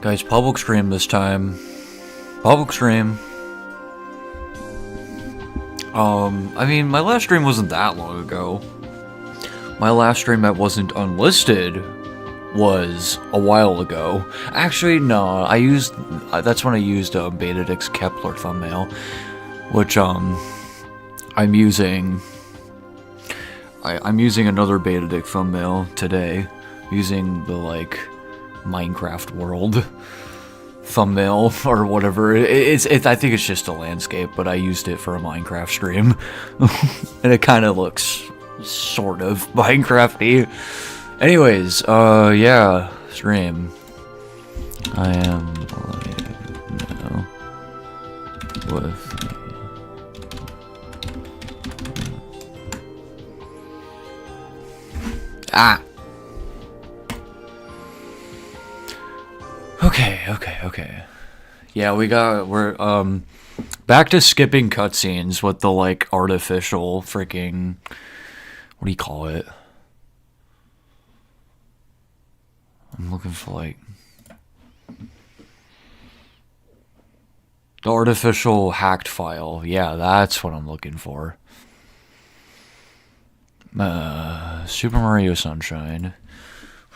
Guys, public stream this time. Public stream. I mean, my last stream wasn't that long ago. My last stream that wasn't unlisted was a while ago. Actually, no, that's when I used Betadict's Kepler thumbnail, which, I'm using another Betadict thumbnail today, using the, like, Minecraft world thumbnail or whatever. I think it's just a landscape, but I used it for a Minecraft stream. And it kind of looks sort of Minecrafty. Anyways, yeah, stream. I am live now with Okay. Yeah, we're back to skipping cutscenes with the, like, artificial freaking, what do you call it? I'm looking for, like, the artificial hacked file. Yeah, that's what I'm looking for. Super Mario Sunshine.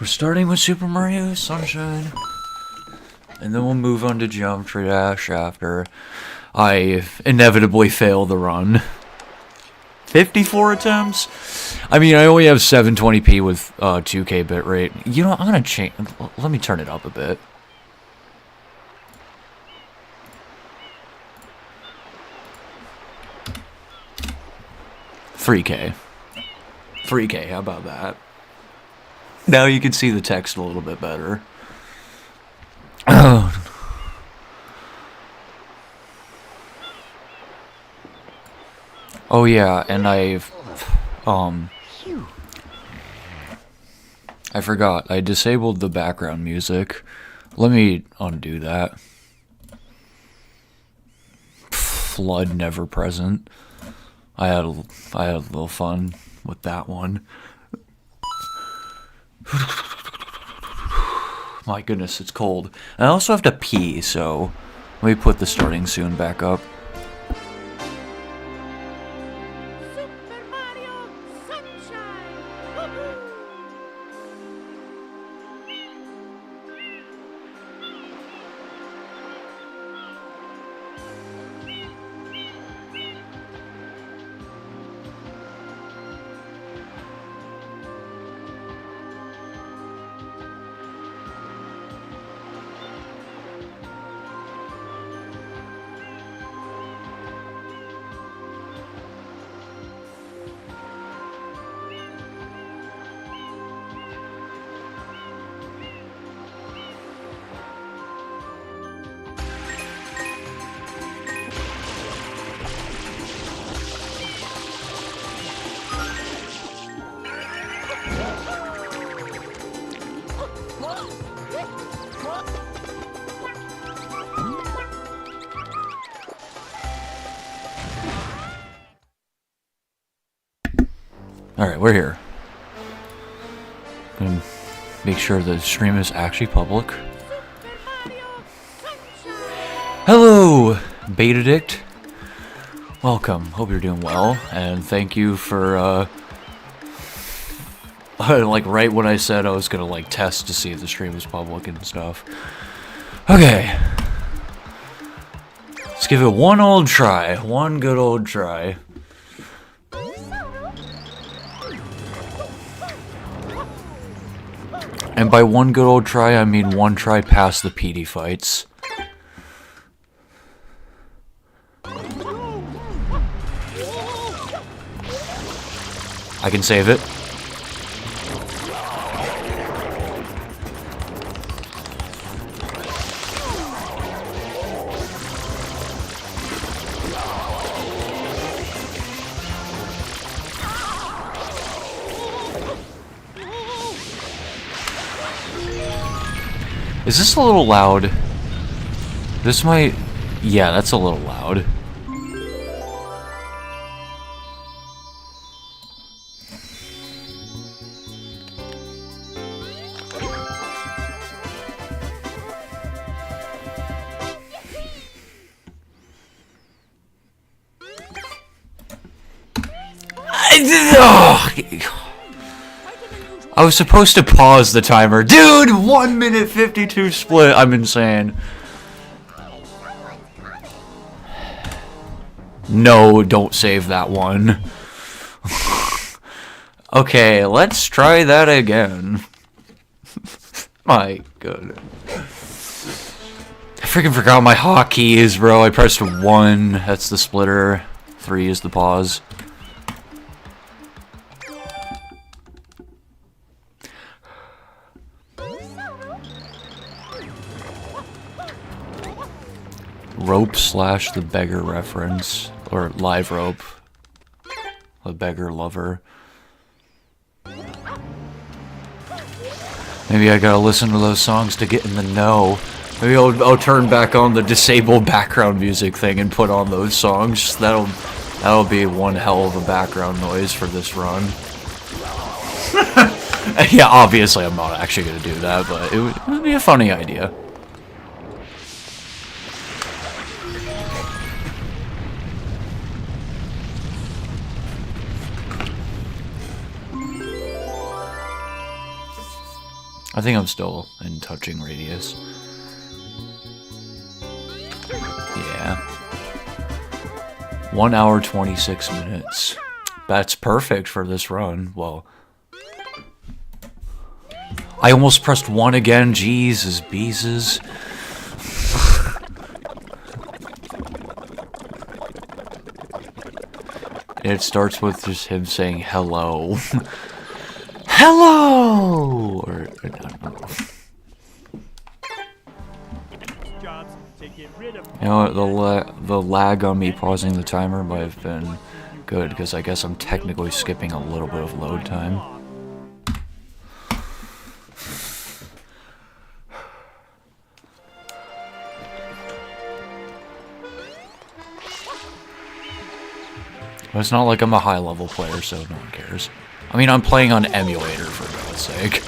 We're starting with Super Mario Sunshine. And then we'll move on to Geometry Dash after I inevitably fail the run. 54 attempts? I mean, I only have 720p with 2K bitrate. You know, I'm gonna change. Let me turn it up a bit. $3K. $3K, how about that? Now you can see the text a little bit better. Oh yeah, and I forgot, I disabled the background music. Let me undo that. Flood never present. I had a little fun with that one. My goodness, it's cold. And I also have to pee, so let me put the starting soon back up. Super Mario Sunshine! Woohoo! Alright, we're here. Gonna make sure the stream is actually public. Hello, Betadict. Welcome. Hope you're doing well, and thank you for, like, right when I said I was gonna, like, test to see if the stream was public and stuff. Okay. Let's give it one old try. One good old try. And by one good old try, I mean one try past the PD fights. I can save it. Is this a little loud? This might... Yeah, that's a little loud. I was supposed to pause the timer. Dude, 1 minute 52 split. I'm insane. No, don't save that one. Okay, let's try that again. My goodness. I freaking forgot my hotkeys, bro. I pressed 1. That's the splitter. 3 is the pause. Rope / the beggar reference. Or live rope. The beggar lover. Maybe I gotta listen to those songs to get in the know. Maybe I'll turn back on the disable background music thing and put on those songs. That'll be one hell of a background noise for this run. Yeah, obviously I'm not actually gonna do that, but it would be a funny idea. I think I'm still in touching radius. Yeah. 1 hour 26 minutes. That's perfect for this run. Well, I almost pressed 1 again. Jesus, beeses. It starts with just him saying hello. Hello! Or I don't know. You know what, the lag on me pausing the timer might have been good, because I guess I'm technically skipping a little bit of load time. But it's not like I'm a high-level player, so no one cares. I mean, I'm playing on emulator, for God's sake.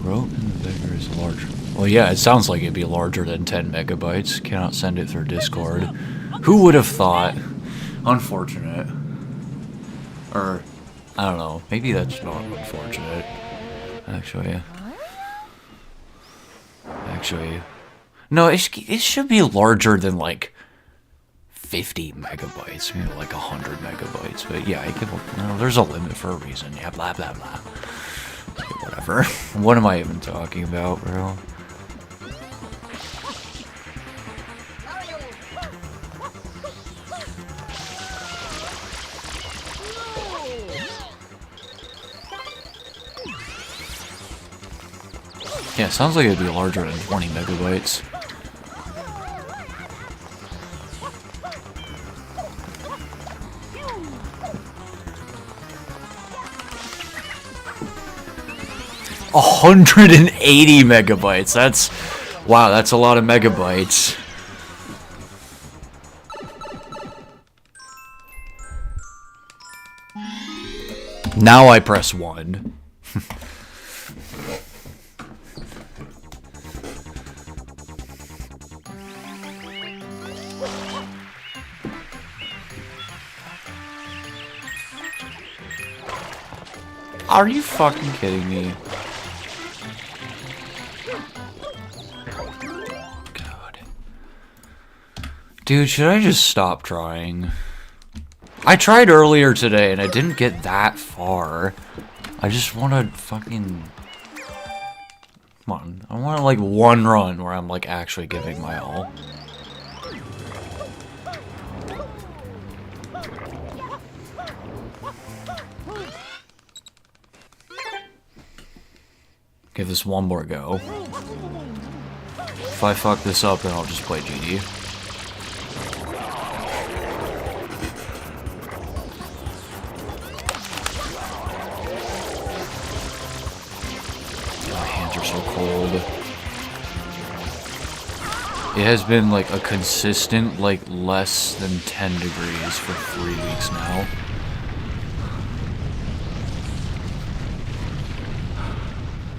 Rope in the beggar is larger. Well, yeah, it sounds like it'd be larger than 10 megabytes. Cannot send it through Discord. Who would have thought? Unfortunate. Or, I don't know. Maybe that's not unfortunate. Actually. No, it should be larger than, like, 50 megabytes. Maybe like 100 megabytes. But yeah, there's a limit for a reason. Yeah, blah, blah, blah. Whatever. What am I even talking about, bro? Yeah, it sounds like it'd be larger than 20 megabytes. A 180 megabytes. Wow, that's a lot of megabytes. Now I press 1. Are you fucking kidding me? God. Dude, should I just stop trying? I tried earlier today and I didn't get that far. I just want to fucking... Come on. I want like one run where I'm like actually giving my all. Give this one more go. If I fuck this up, then I'll just play GD. My hands are so so cold. It has been like a consistent, like less than 10 degrees for 3 weeks now.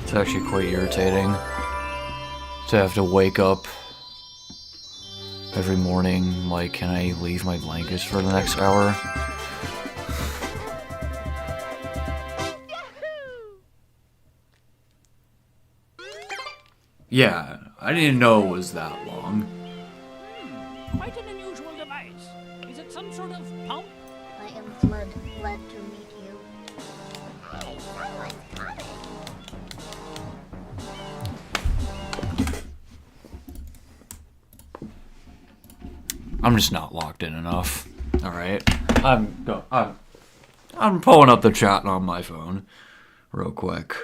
It's actually quite irritating to have to wake up every morning, like, can I leave my blankets for the next hour? Yeah, I didn't know it was that long. Quite an unusual device. Is it some sort of pump? I am Flood, glad to meet you. Hey, someone's coming. I'm just not locked in enough. Alright. I'm pulling up the chat on my phone real quick.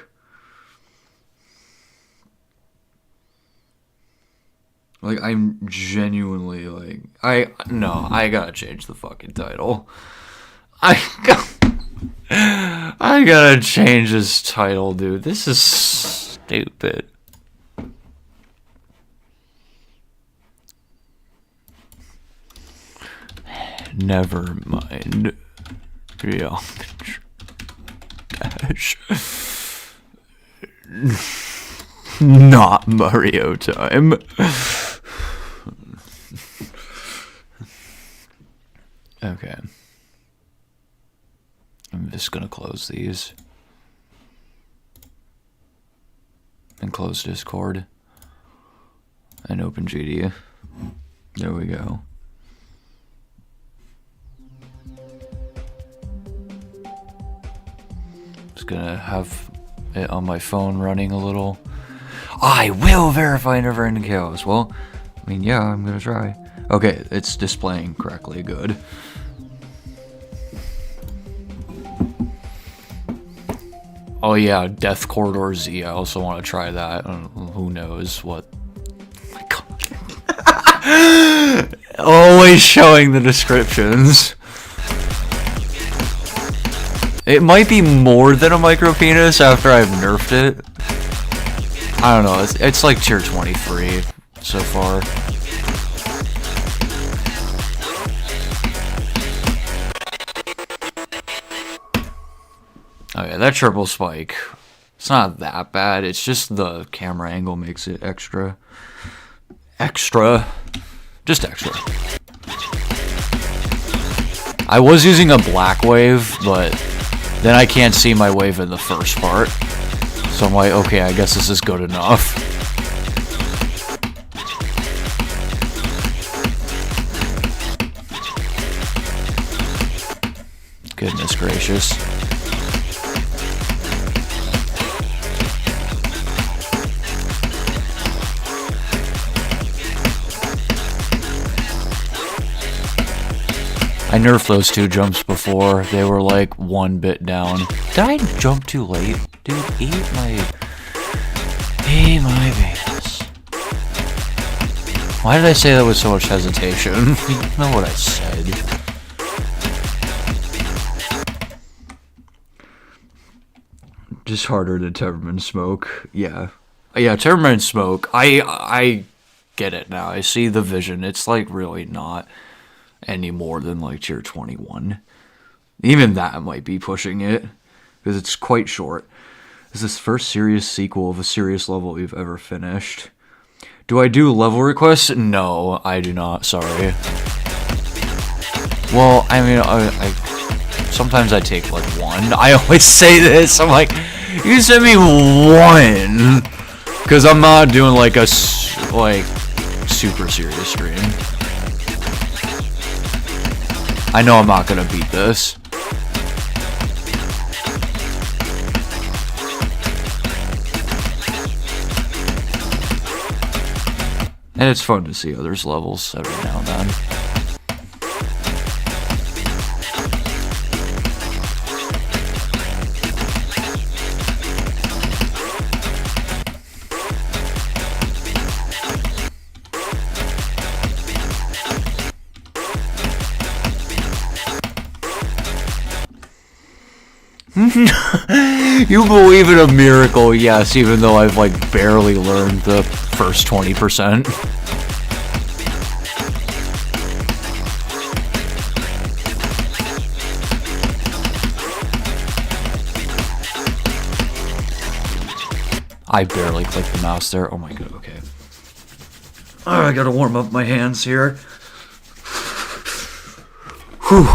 Like, I'm genuinely, like... I gotta change the fucking title. I gotta change this title, dude. This is stupid. Never mind. Real cash. Not Mario time. Okay. I'm just gonna close these. And close Discord. And open GD. There we go. Just gonna have it on my phone running a little. I will verify never ending chaos. Well, I mean, yeah, I'm gonna try. Okay, it's displaying correctly. Good. Oh yeah, Death Corridor Z. I also want to try that. Who knows what? Oh my God. Always showing the descriptions. It might be more than a micro penis after I've nerfed it. I don't know. It's like tier 23 so far. Okay, that triple spike, it's not that bad. It's just the camera angle makes it extra. Just extra. I was using a black wave, but then I can't see my wave in the first part. So I'm like, okay, I guess this is good enough. Goodness gracious. I nerfed those two jumps before. They were like 1 bit down. Did I jump too late? Dude, eat my Venus. Why did I say that with so much hesitation? You know what I said. Just harder to Temperman smoke. Yeah. Yeah, Temperman smoke. I get it now. I see the vision. It's like really not any more than like tier 21. Even that might be pushing it, because it's quite short. This is the first serious sequel of a serious level we've ever finished. Do I do level requests? No, I do not, sorry. Well, I mean, I sometimes I take like 1. I always say this, I'm like, you send me 1, because I'm not doing like a super serious stream. I know I'm not gonna beat this. And it's fun to see others' levels every now and then. You believe in a miracle, yes, even though I've like barely learned the first 20%. I barely clicked the mouse there. Oh my god, okay. I gotta warm up my hands here. Whew.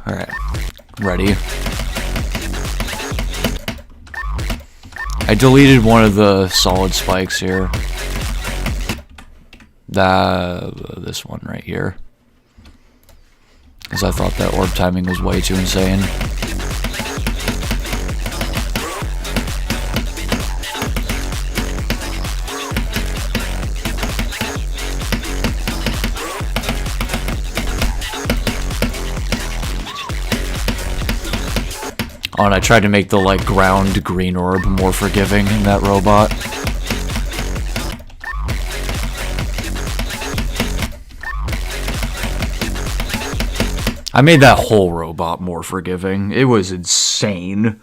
Alright. Ready. I deleted one of the solid spikes here. This one right here. Because I thought that orb timing was way too insane. Oh, and I tried to make the, like, ground green orb more forgiving in that robot. I made that whole robot more forgiving. It was insane.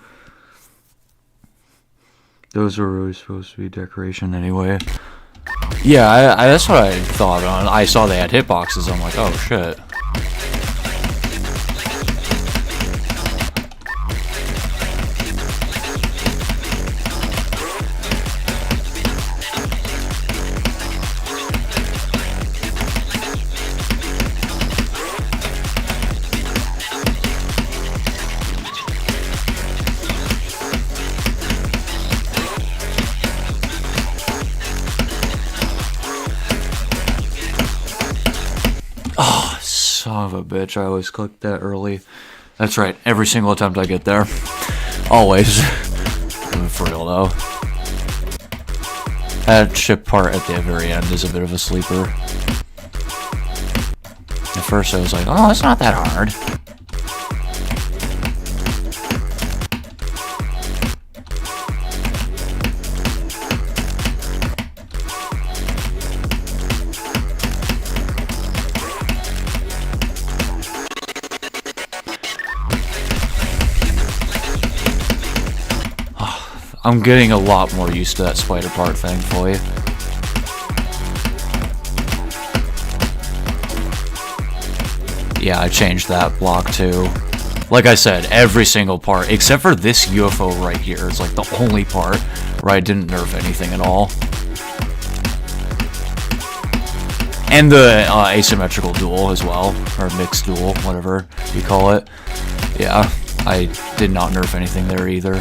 Those were really supposed to be decoration anyway. Yeah, I that's what I thought on. I saw they had hitboxes. I'm like, oh shit. Son of a bitch, I always clicked that early. That's right, every single attempt I get there. Always. For real though. That ship part at the very end is a bit of a sleeper. At first I was like, oh, it's not that hard. I'm getting a lot more used to that spider part, thankfully. Yeah, I changed that block too. Like I said, every single part, except for this UFO right here, is like the only part where I didn't nerf anything at all. And the asymmetrical duel as well, or mixed duel, whatever you call it. Yeah, I did not nerf anything there either.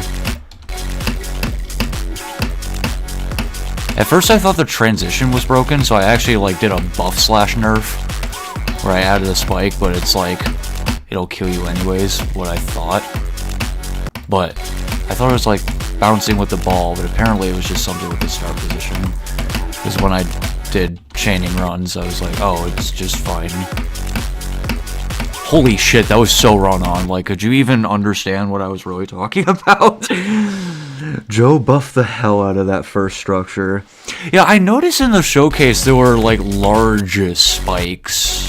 At first I thought the transition was broken, so I actually like did a buff slash nerf where I added a spike, but it's like it'll kill you anyways, what I thought. But I thought it was like bouncing with the ball, but apparently it was just something with the start position. Because when I did chaining runs, I was like, oh, it's just fine. Holy shit, that was so run on. Like, could you even understand what I was really talking about? Joe buffed the hell out of that first structure. Yeah, I noticed in the showcase there were, like, large spikes.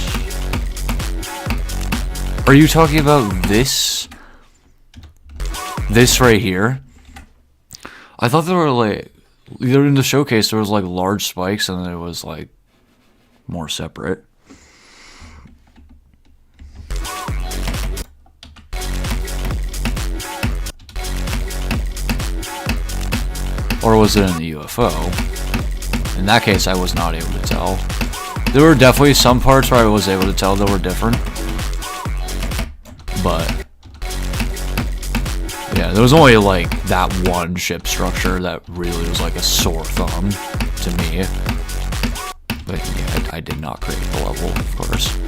Are you talking about this? This right here? I thought there were, like, either in the showcase there was, like, large spikes and then it was, like, more separate. Or was it in the UFO? In that case, I was not able to tell. There were definitely some parts where I was able to tell that were different. But yeah, there was only like that one ship structure that really was like a sore thumb to me. But yeah, I did not create the level, of course.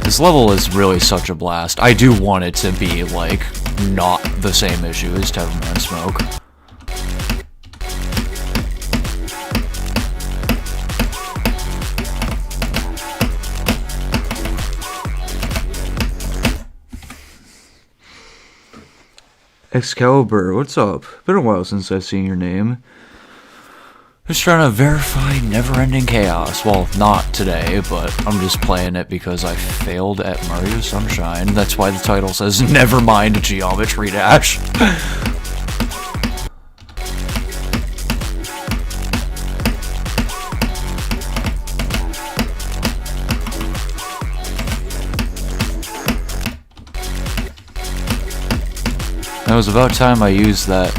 This level is really such a blast. I do want it to be, like, not the same issue as Nevermind Smoke. Excalibur, what's up? Been a while since I've seen your name. Just trying to verify never-ending chaos. Well, not today, but I'm just playing it because I failed at Mario Sunshine. That's why the title says Nevermind Geometry Dash. It was about time I used that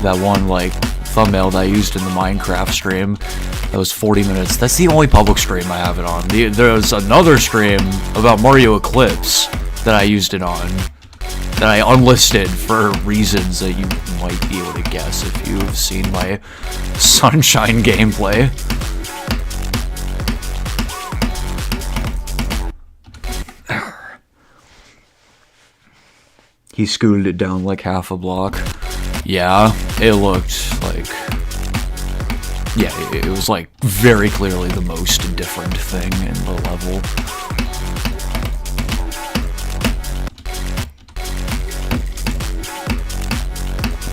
one, like, thumbnail that I used in the Minecraft stream. That was 40 minutes. That's the only public stream I have it on. There's another stream about Mario Eclipse that I used it on, that I unlisted for reasons that you might be able to guess if you've seen my Sunshine gameplay. He scooted it down like half a block. Yeah, it looked like... Yeah, it was like very clearly the most different thing in the level.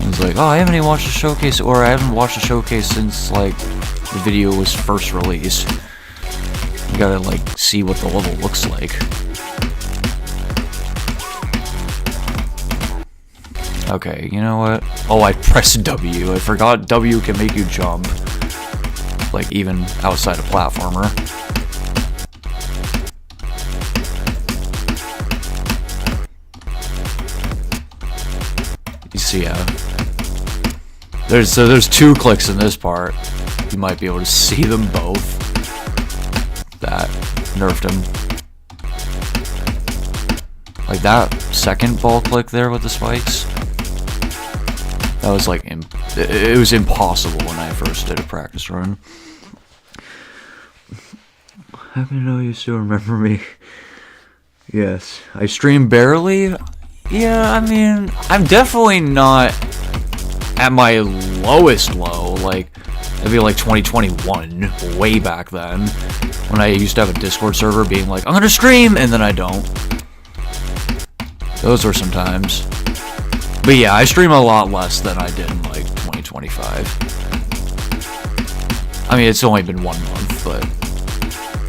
I was like, oh, I haven't even watched the showcase, or I haven't watched the showcase since, like, the video was first released. You gotta, like, see what the level looks like. Okay, you know what? Oh, I pressed W. I forgot W can make you jump. Like, even outside a platformer. You see, there's two clicks in this part. You might be able to see them both. That nerfed him. Like that second ball click there with the spikes. That was like, it was impossible when I first did a practice run. Happy to know you still remember me. Yes. I stream barely? Yeah, I mean, I'm definitely not at my lowest low. Like, it'd be like 2021, way back then. When I used to have a Discord server being like, I'm gonna stream, and then I don't. Those were some times. But yeah, I stream a lot less than I did in like 2025. I mean, it's only been 1 month, but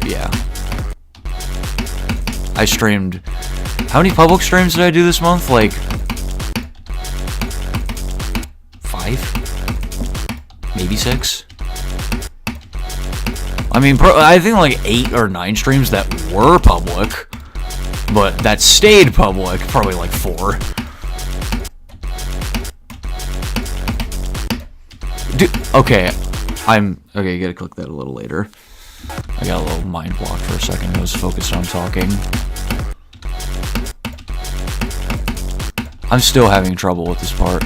yeah. I streamed... How many public streams did I do this month? Like... 5? Maybe 6? I mean, I think like 8 or 9 streams that were public, but that stayed public, probably like 4. Dude, okay, okay, you gotta click that a little later. I got a little mind blocked for a second. I was focused on talking. I'm still having trouble with this part.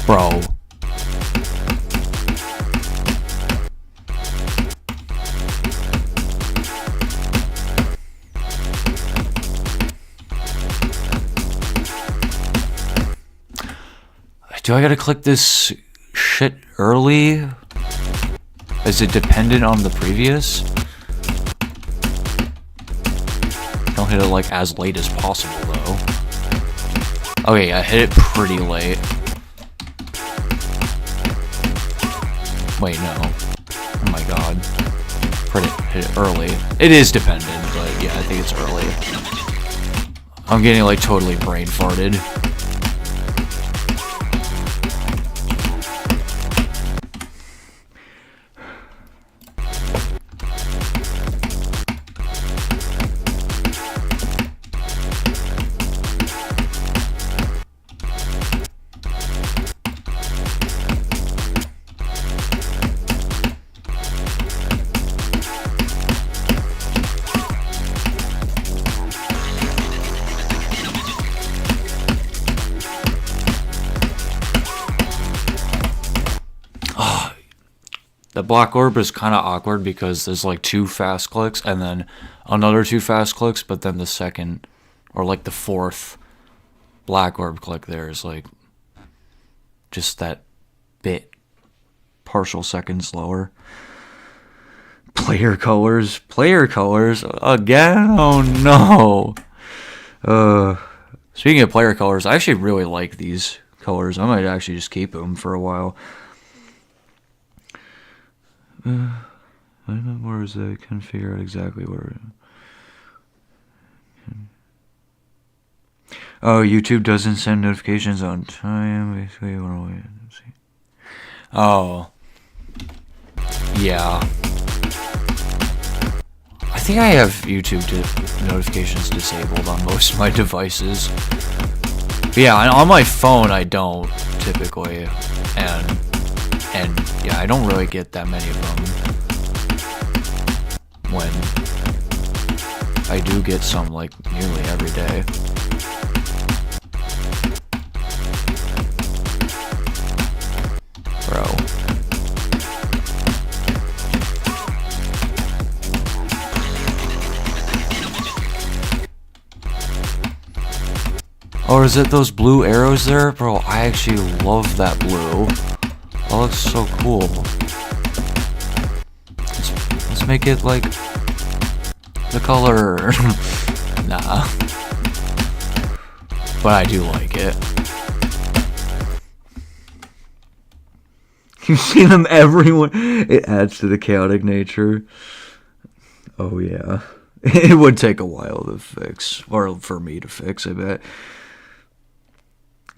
Bro. Do I gotta click this shit early? Is it dependent on the previous? Don't hit it like as late as possible though. Okay, I hit it pretty late. Wait, no. Oh my god. Hit it early. It is dependent, but yeah, I think it's early. I'm getting like totally brain farted. The black orb is kind of awkward because there's like 2 fast clicks and then another 2 fast clicks, but then the second or like the 4th black orb click there is like just that bit partial second slower. Player colors again? Oh no. Uh, Speaking of player colors, I actually really like these colors. I might actually just keep them for a while. Where is it? I can figure out exactly where. Oh, YouTube doesn't send notifications on time. Basically, what do we see? Oh, yeah. I think I have YouTube notifications disabled on most of my devices. But yeah, on my phone I don't typically, and yeah, I don't really get that many of them. When I do get some, like, nearly every day. Bro. Or is it those blue arrows there? Bro, I actually love that blue. That looks so cool. Let's make it like the color. Nah. But I do like it. You see them everyone. It adds to the chaotic nature. Oh yeah. It would take a while to fix. Or for me to fix, I bet.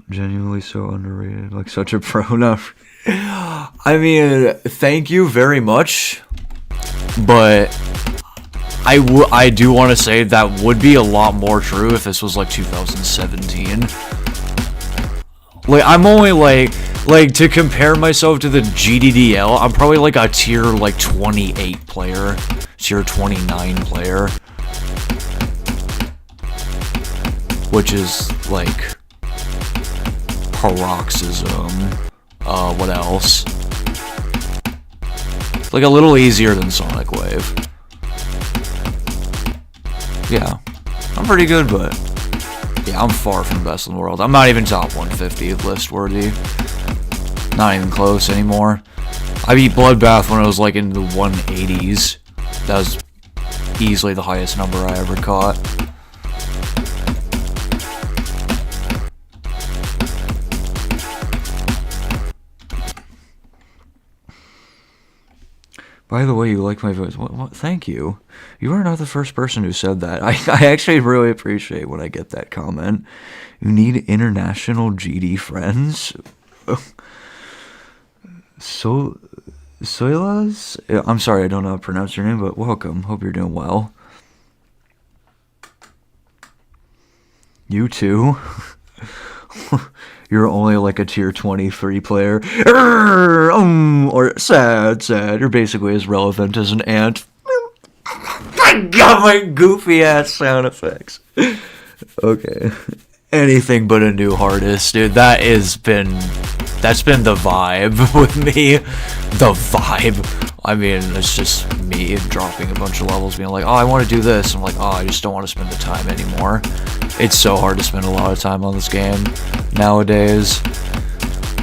Genuinely so underrated. Like such a pro. No. I mean, thank you very much. But I do want to say that would be a lot more true if this was like 2017. Like, I'm only like to compare myself to the GDDL, I'm probably like a tier like 28 player, tier 29 player, which is like paroxysm. What else? Like a little easier than Sonic Wave. Yeah, I'm pretty good, but yeah, I'm far from best in the world. I'm not even top 150 list worthy. Not even close anymore. I beat Bloodbath when I was like in the 180s. That was easily the highest number I ever caught. By the way, you like my voice. What? Thank you. You are not the first person who said that. I actually really appreciate when I get that comment. You need international GD friends? Soilas? I'm sorry, I don't know how to pronounce your name, but welcome. Hope you're doing well. You too? You're only like a tier 20 free player. Or sad. You're basically as relevant as an ant. I got my goofy ass sound effects. Okay. Anything but a new hardest, dude. That's been the vibe with me. The vibe. I mean, it's just me dropping a bunch of levels, being like, oh, I want to do this. I'm like, oh, I just don't want to spend the time anymore. It's so hard to spend a lot of time on this game nowadays.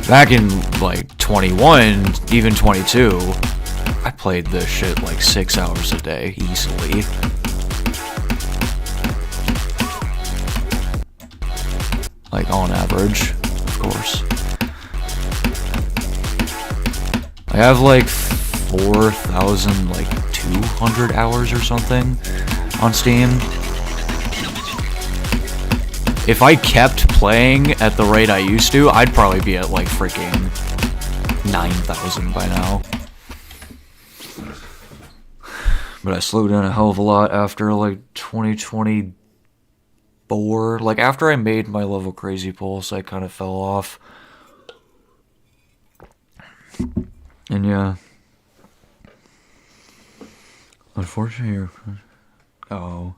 Back in like 21, even 22, I played this shit like 6 hours a day easily. Like on average, of course. I have like 4,200 hours or something on Steam. If I kept playing at the rate I used to, I'd probably be at like freaking 9,000 by now. But I slowed down a hell of a lot after like 2024. Like after I made my level Crazy Pulse, I kind of fell off. And yeah. Unfortunately, oh.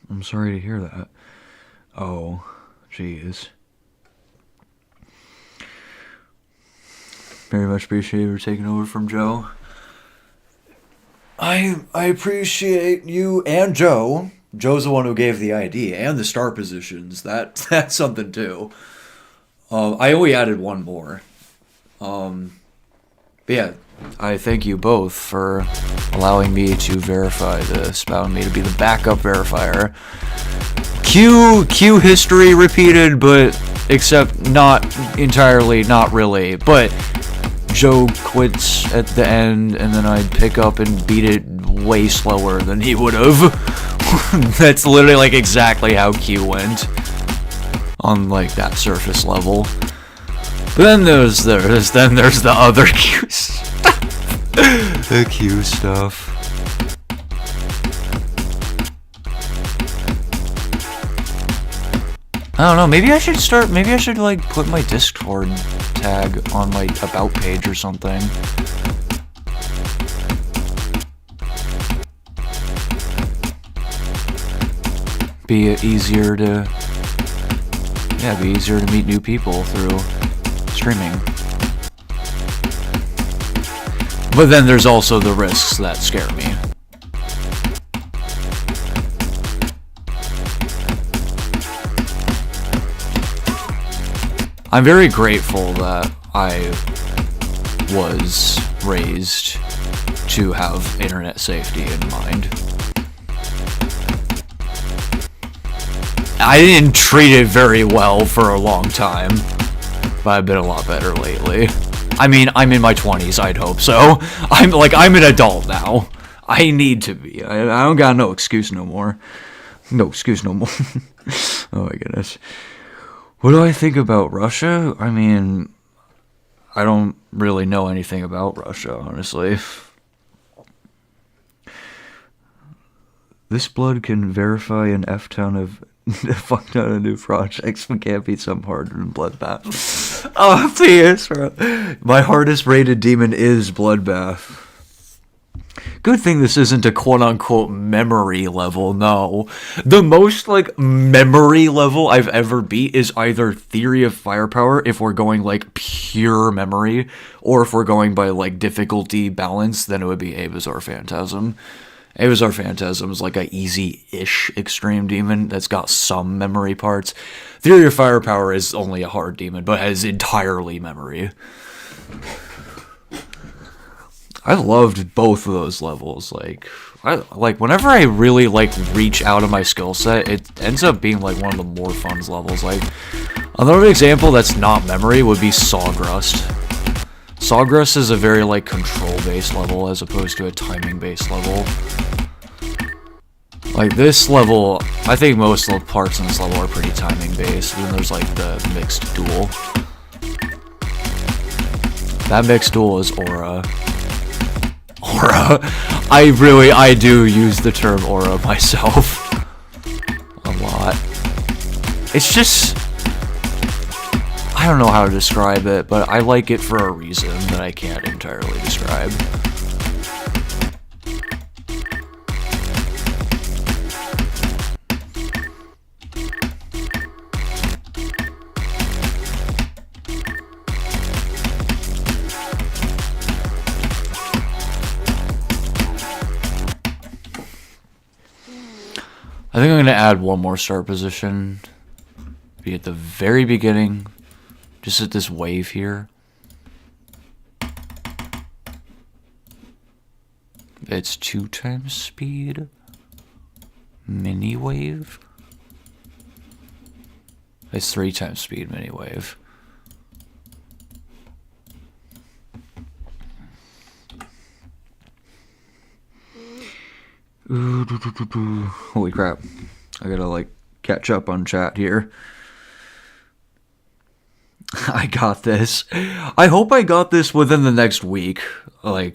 I'm sorry to hear that. Oh, jeez. Very much appreciate you taking over from Joe. I appreciate you and Joe. Joe's the one who gave the ID and the star positions. That's something too. I only added one more. But yeah, I thank you both for allowing me to verify this, allowing me to be the backup verifier. Q history repeated, but except not entirely, not really. But Joe quits at the end, and then I'd pick up and beat it way slower than he would have. That's literally like exactly how Q went on like that surface level. But then there's the other Q stuff. The Q stuff. I don't know, maybe I should like put my Discord tag on my about page or something. Be easier to meet new people through streaming. But then there's also the risks that scare me. I'm very grateful that I was raised to have internet safety in mind. I didn't treat it very well for a long time, but I've been a lot better lately. I mean, I'm in my 20s, I'd hope so. I'm an adult now. I need to be. I don't got no excuse no more. No excuse no more. Oh my goodness. What do I think about Russia? I mean, I don't really know anything about Russia, honestly. This blood can verify an F-ton of fuck ton of new projects, but can't beat some hardened bloodbath. Oh, please, bro. My hardest rated demon is Bloodbath. Good thing this isn't a quote-unquote memory level, no. The most, like, memory level I've ever beat is either Theory of Firepower, if we're going, like, pure memory, or if we're going by, like, difficulty balance, then it would be Avazar Phantasm. Avazar Phantasm is, like, a easy-ish extreme demon that's got some memory parts. Theory of Firepower is only a hard demon, but has entirely memory. I loved both of those levels. Whenever I really reach out of my skill set, it ends up being like one of the more fun levels. Like another example that's not memory would be Sawgrust. Sawgrust is a very control based level as opposed to a timing based level. Like this level, I think most of the parts in this level are pretty timing based. And then there's like the mixed duel. That mixed duel is Aura. Aura. I do use the term aura myself a lot. It's just, I don't know how to describe it, but I like it for a reason that I can't entirely describe. I think I'm going to add one more start position. Be at the very beginning. Just at this wave here. It's 2 times speed. Mini wave. It's 3 times speed mini wave. Holy crap. I gotta catch up on chat here. I got this. I hope I got this within the next week. Within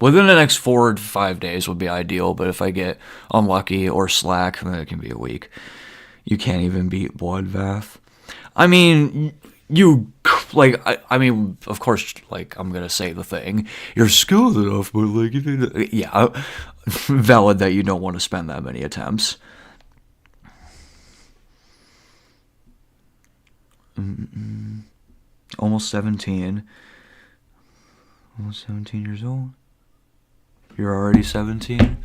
the next 4 to 5 days would be ideal, but if I get unlucky or slack, then it can be a week. You can't even beat Bloodbath. I mean, I mean, of course, I'm gonna say the thing. You're skilled enough, but yeah, valid that you don't want to spend that many attempts. Almost 17. Almost 17 years old. You're already 17?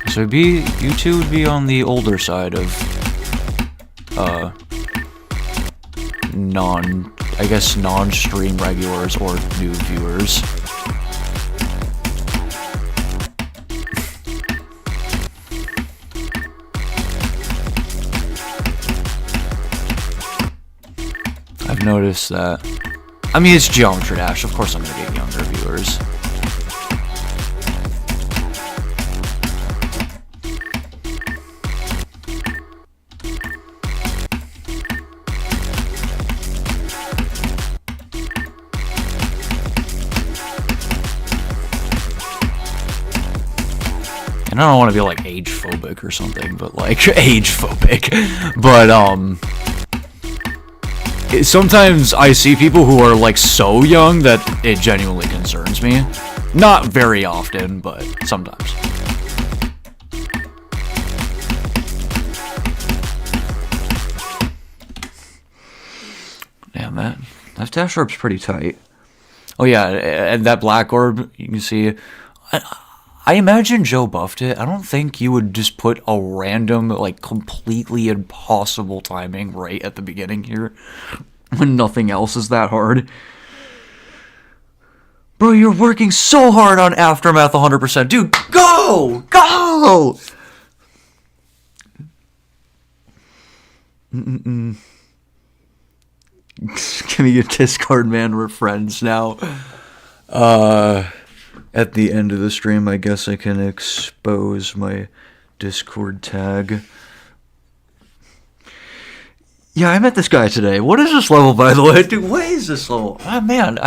So you two would be on the older side of I guess non-stream regulars or new viewers. I've noticed that. I mean, it's Geometry Dash. Of course I'm gonna get younger viewers. And I don't want to be like age phobic or something, but like age phobic. But sometimes I see people who are like so young that it genuinely concerns me. Not very often, but sometimes. Damn, that dash orb's pretty tight. Oh yeah, and that black orb, you can see. I imagine Joe buffed it. I don't think you would just put a random, like, completely impossible timing right at the beginning here when nothing else is that hard. Bro, you're working so hard on Aftermath 100%. Dude, go! Go! Give me your Discord, man. We're friends now. At the end of the stream, I guess I can expose my Discord tag. Yeah, I met this guy today. What is this level, by the way? Dude, what is this level? Oh, man,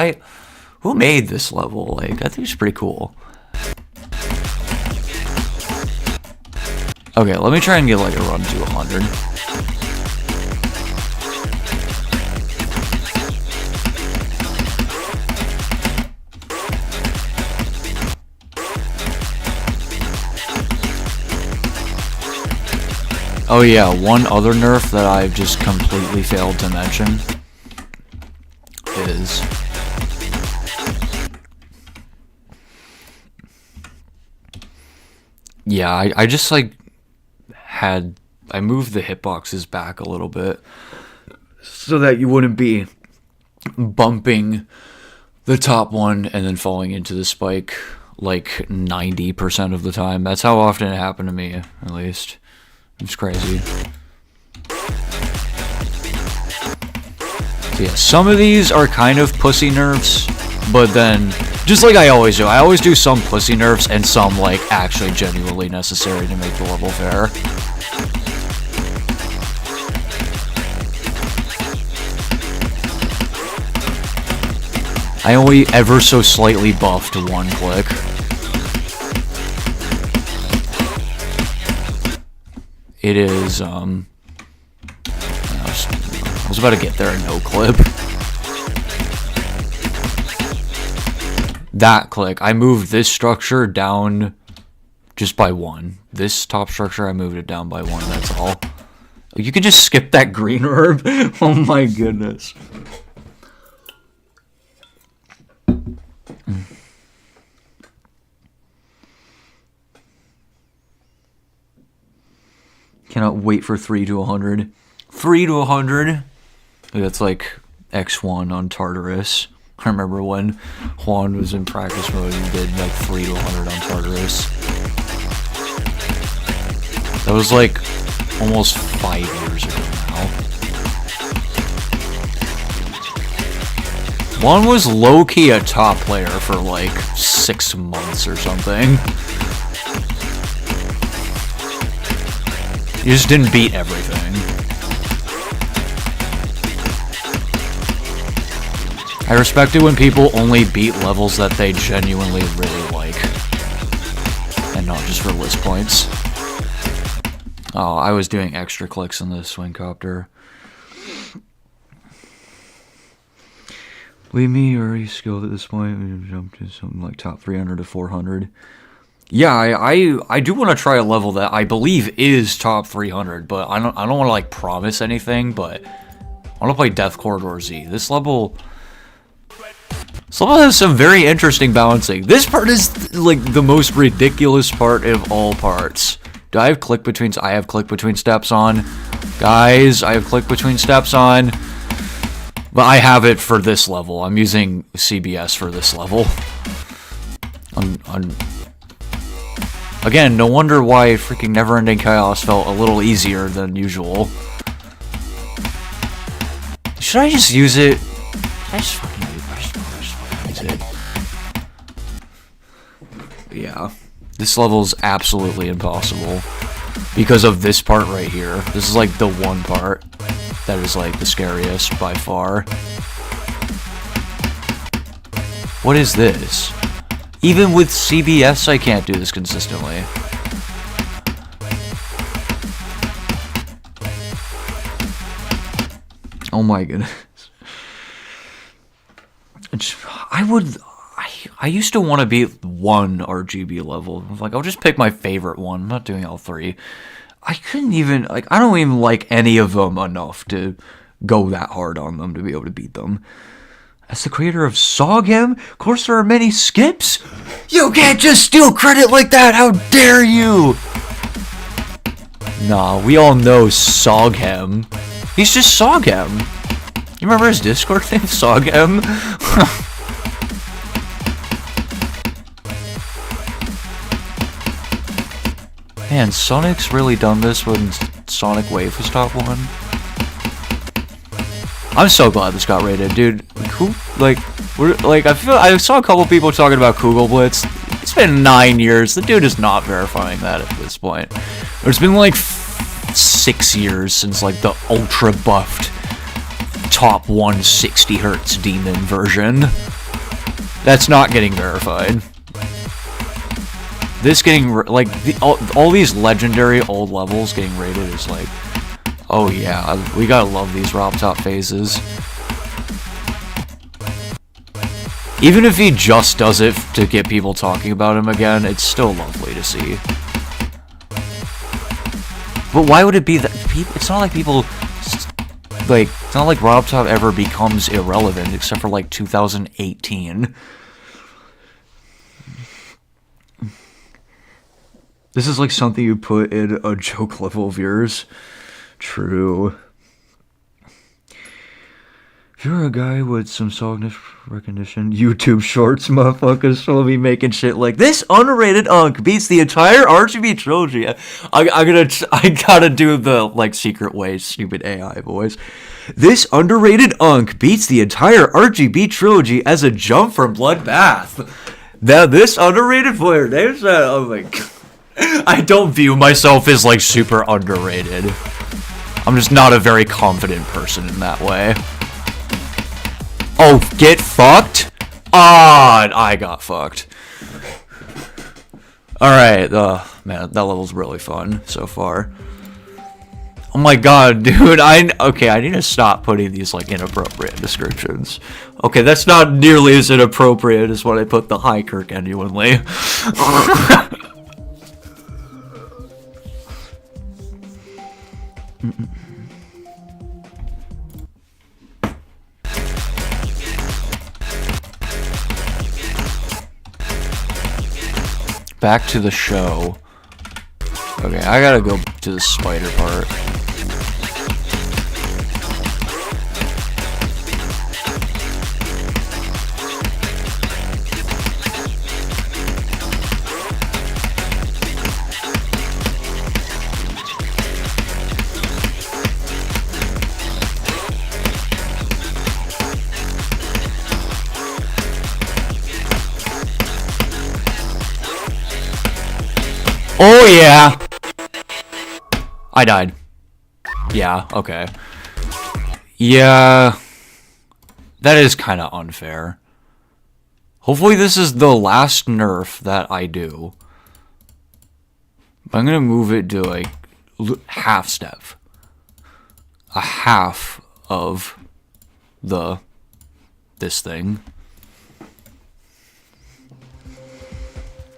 who made this level? Like, I think it's pretty cool. Okay, let me try and get, like, a run to 100. Oh yeah, one other nerf that I've just completely failed to mention is yeah, I just like I moved the hitboxes back a little bit so that you wouldn't be bumping the top one and then falling into the spike like 90% of the time. That's how often it happened to me, at least. It's crazy. So yeah, some of these are kind of pussy nerfs, but then, just like I always do some pussy nerfs and some like actually genuinely necessary to make the level fair. I only ever so slightly buffed one click. It is, I was about to get there, no clip. That click, I moved this structure down just by one. This top structure, I moved it down by one, that's all. You can just skip that green herb? Oh my goodness. Cannot wait for 3 to 100. 3 to 100? That's like X1 on Tartarus. I remember when Juan was in practice mode and did like 3 to 100 on Tartarus. That was like almost 5 years ago now. Juan was low-key a top player for like 6 months or something. You just didn't beat everything. I respect it when people only beat levels that they genuinely really like. And not just for list points. Oh, I was doing extra clicks in the swing copter. Leave me already skilled at this point. We jumped to something like top 300 to 400. Yeah, I do want to try a level that I believe is top 300, but I don't want to like promise anything, but I want to play Death Corridor Z. This level has some very interesting balancing. This part is like the most ridiculous part of all parts. Do I have click between? I have click between steps on. Guys, I have click between steps on. But I have it for this level. I'm using CBS for this level. Again, no wonder why freaking Neverending Chaos felt a little easier than usual. Should I just use it? Should I just fucking use it? Yeah. This level is absolutely impossible. Because of this part right here. This is like the one part that is like the scariest by far. What is this? Even with CBS, I can't do this consistently. Oh my goodness. I used to want to be one RGB level. Like, I'll just pick my favorite one. I'm not doing all three. I couldn't even, like, I don't even like any of them enough to go that hard on them to be able to beat them. As the creator of Soghem, of course there are many skips. You can't just steal credit like that, how dare you! Nah, we all know Soghem. He's just Soghem. You remember his Discord name, Soghem? Man, Sonic's really done this when Sonic Wave was top 1. I'm so glad this got rated, dude. I saw a couple people talking about Kugel Blitz. It's been 9 years. The dude is not verifying that at this point. It's been like 6 years since like the ultra buffed top 160 hertz demon version. That's not getting verified. This getting like all these legendary old levels getting rated is like, oh yeah, we gotta love these Rob Top phases. Even if he just does it to get people talking about him again, it's still lovely to see. But why would it be that it's not like people like, it's not like Rob Top ever becomes irrelevant except for like 2018. This is like something you put in a joke level of yours. True. If you're a guy with some song recognition, YouTube shorts, motherfuckers will be making shit like this underrated unk beats the entire RGB trilogy. I gotta do the like secret way, stupid AI voice. This underrated unk beats the entire RGB trilogy as a jump from Bloodbath. Now this underrated player, there's that. Oh my god. I don't view myself as like super underrated. I'm just not a very confident person in that way. Oh, get fucked? Ah, I got fucked. Alright, man, that level's really fun so far. Oh my god, dude, I need to stop putting these, like, inappropriate descriptions. Okay, that's not nearly as inappropriate as when I put the High Kirk genuinely. Back to the show. Okay, I gotta go to the spider part. Oh yeah! I died. Yeah, okay. Yeah. That is kind of unfair. Hopefully this is the last nerf that I do. I'm gonna move it to like half step. A half of this thing.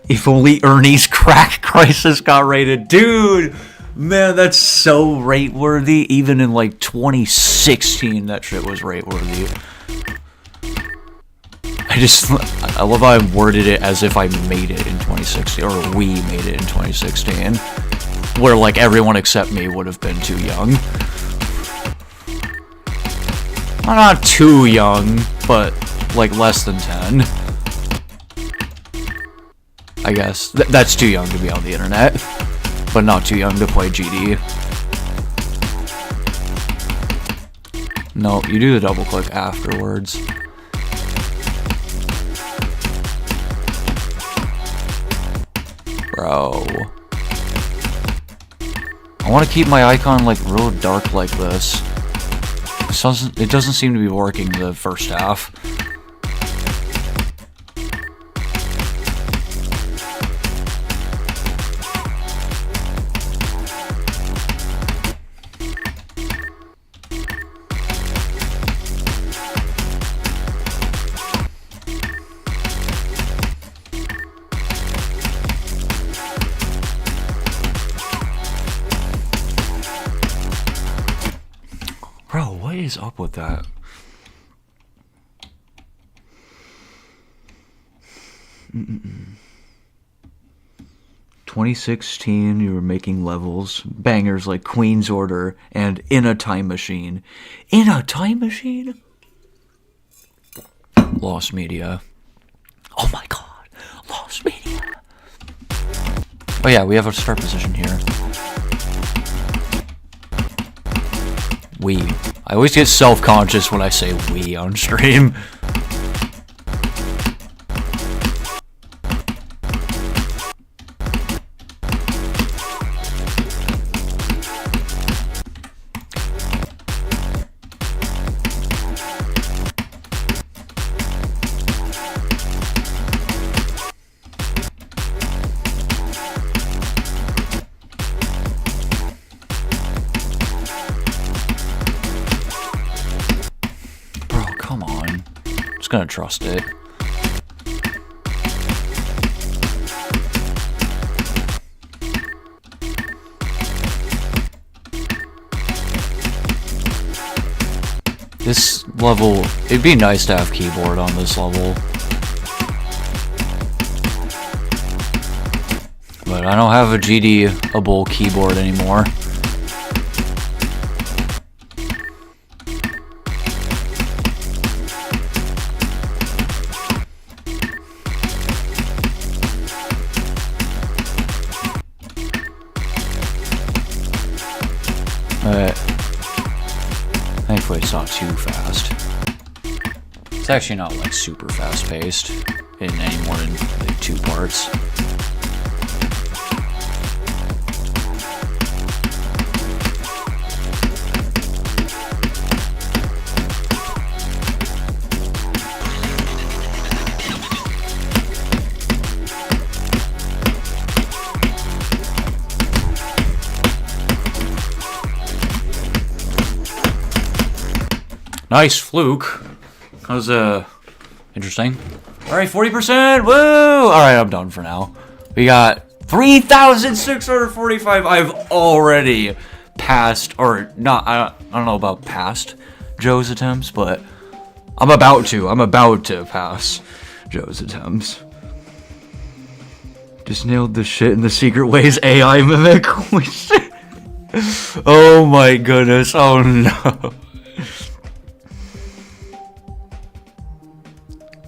If only Ernie's Crack Crisis got rated. Dude, man, that's so rate-worthy. Even in, like, 2016, that shit was rate-worthy. I love how I worded it as if I made it in 2016, or we made it in 2016. Where, like, everyone except me would have been too young. Not too young, but like less than 10. I guess. That's too young to be on the internet, but not too young to play GD. No, you do the double click afterwards. Bro. I want to keep my icon like real dark like this. It doesn't seem to be working the first half. Bro, what is up with that? Mm-mm. 2016, you were making levels, bangers like Queen's Order and In a Time Machine. In a Time Machine? Lost Media. Oh my god, Lost Media. Oh yeah, we have a start position here. We. I always get self-conscious when I say we on stream. Gonna trust it. This level, it'd be nice to have keyboard on this level. But I don't have a GD-able keyboard anymore. Thankfully it's not too fast. It's actually not like super fast paced in any more than like 2 parts. Nice fluke. That was interesting. Alright, 40%! Woo! Alright, I'm done for now. We got 3,645. I've already passed, or not, I don't know about passed Joe's attempts, but I'm about to pass Joe's attempts. Just nailed the shit in the Secret Ways AI mimic. Oh my goodness, oh no.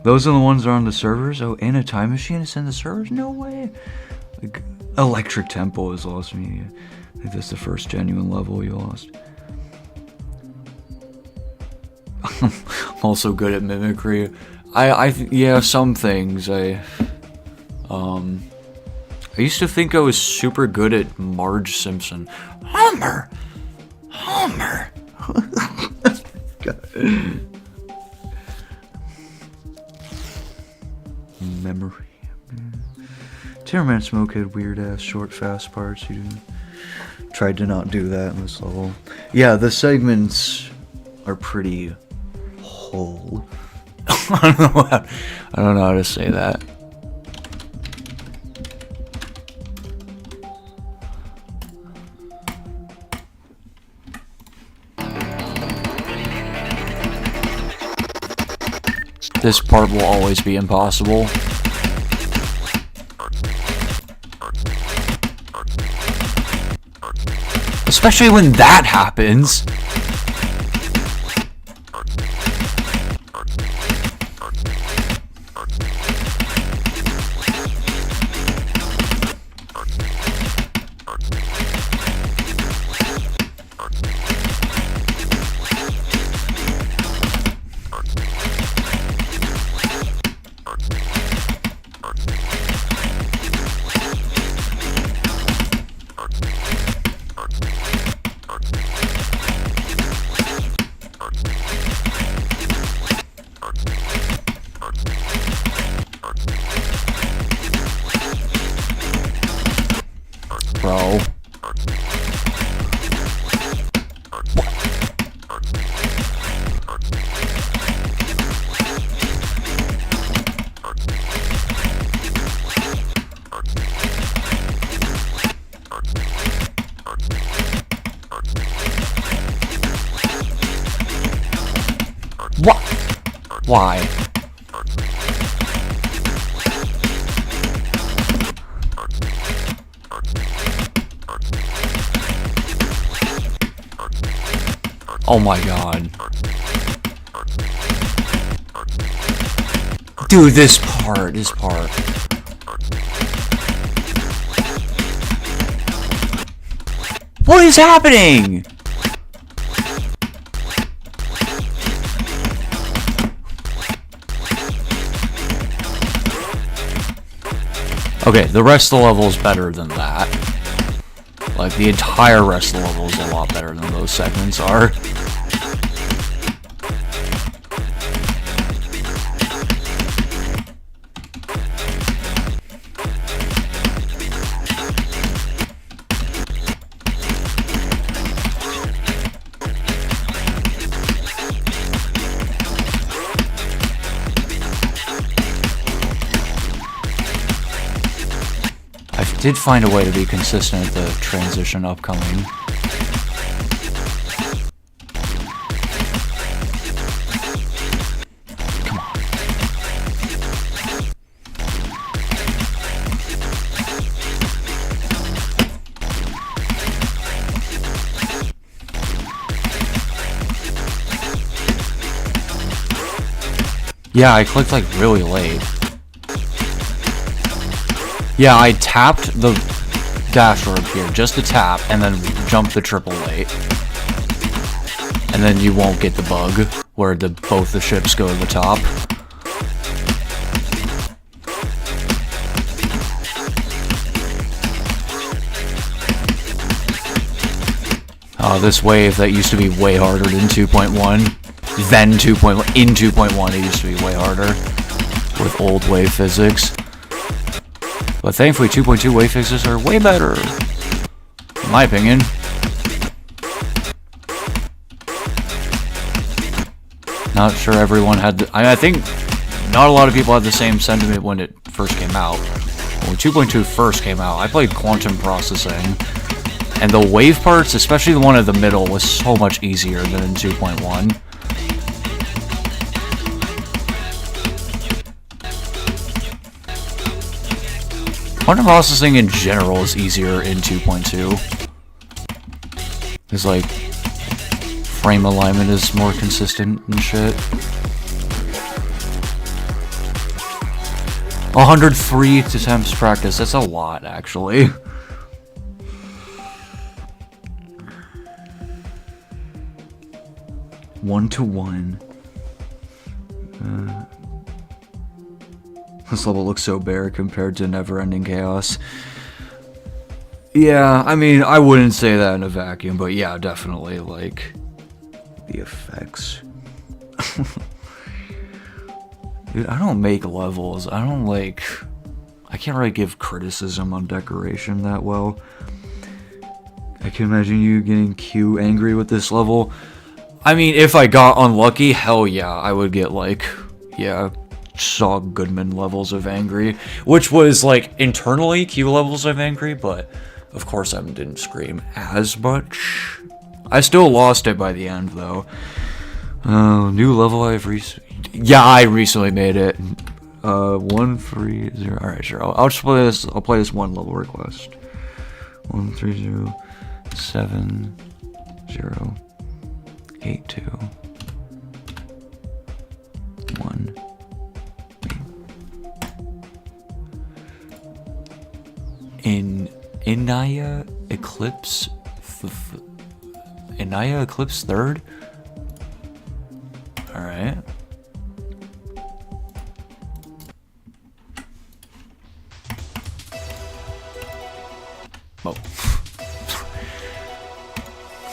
Those are the ones that are on the servers? Oh, In a Time Machine is in the servers? No way. Like, Electric Temple is Lost Media. I think that's the first genuine level you lost. I'm also good at mimicry. Yeah, some things. I used to think I was super good at Marge Simpson. Homer! Memory. Timmerman Smoke had weird ass short fast parts. You tried to not do that in this level. Yeah, the segments are pretty whole. I don't know how to say that. This part will always be impossible. Especially when that happens. Bro. What? Why? Oh my god. Dude, this part. What is happening? Okay, the rest of the level is better than that. Like, the entire rest of the level is a lot better than those segments are. I did find a way to be consistent with the transition upcoming. Come on. Yeah, I clicked like really late. Yeah, I tapped the dash orb here, just to tap, and then jump the triple late. And then you won't get the bug, where both the ships go to the top. This wave that used to be way harder than 2.1, then 2.1, in 2.1 it used to be way harder, with old wave physics. But thankfully 2.2 wave physics are way better, in my opinion. Not sure everyone had I think not a lot of people had the same sentiment when it first came out. When 2.2 first came out, I played quantum processing, and the wave parts, especially the one in the middle, was so much easier than in 2.1. Quantum processing in general is easier in 2.2. It's like frame alignment is more consistent and shit. 103 attempts practice, that's a lot actually. One to one. This level looks so bare compared to Never-Ending Chaos. Yeah, I mean, I wouldn't say that in a vacuum, but yeah, definitely, like, the effects. Dude, I don't make levels. I can't really give criticism on decoration that well. I can imagine you getting Q angry with this level. I mean, if I got unlucky, hell yeah, I would get, like, yeah, Saw Goodman levels of angry, which was like internally Q levels of angry, but of course I didn't scream as much. I still lost it by the end though. New level I recently made it. 130. All right, sure. I'll just play this. I'll play this one level request. 1307082 1. Inaya Eclipse... Inaya Eclipse 3rd? Alright. Oh.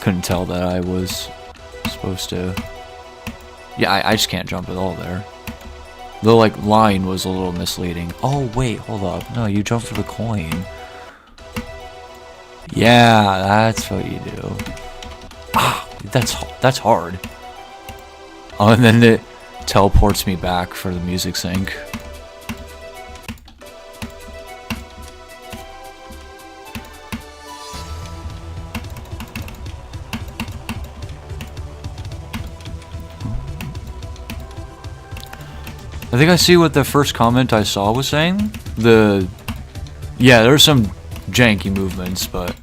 Couldn't tell that I was supposed to... Yeah, I just can't jump at all there. The, like, line was a little misleading. Oh, wait, hold up. No, you jump for the coin. Yeah, that's what you do. Ah, that's hard. Oh, and then it teleports me back for the music sync. I think I see what the first comment I saw was saying. Yeah, there's some janky movements, but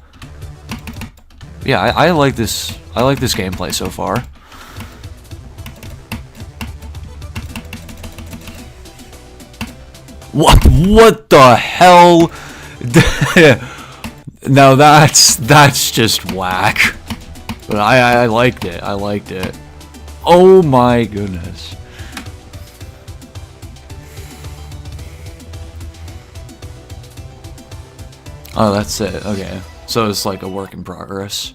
yeah, I like this. I like this gameplay so far. What the hell? No, that's just whack. But I liked it. I liked it. Oh my goodness. Oh, that's it. Okay. So it's like a work in progress.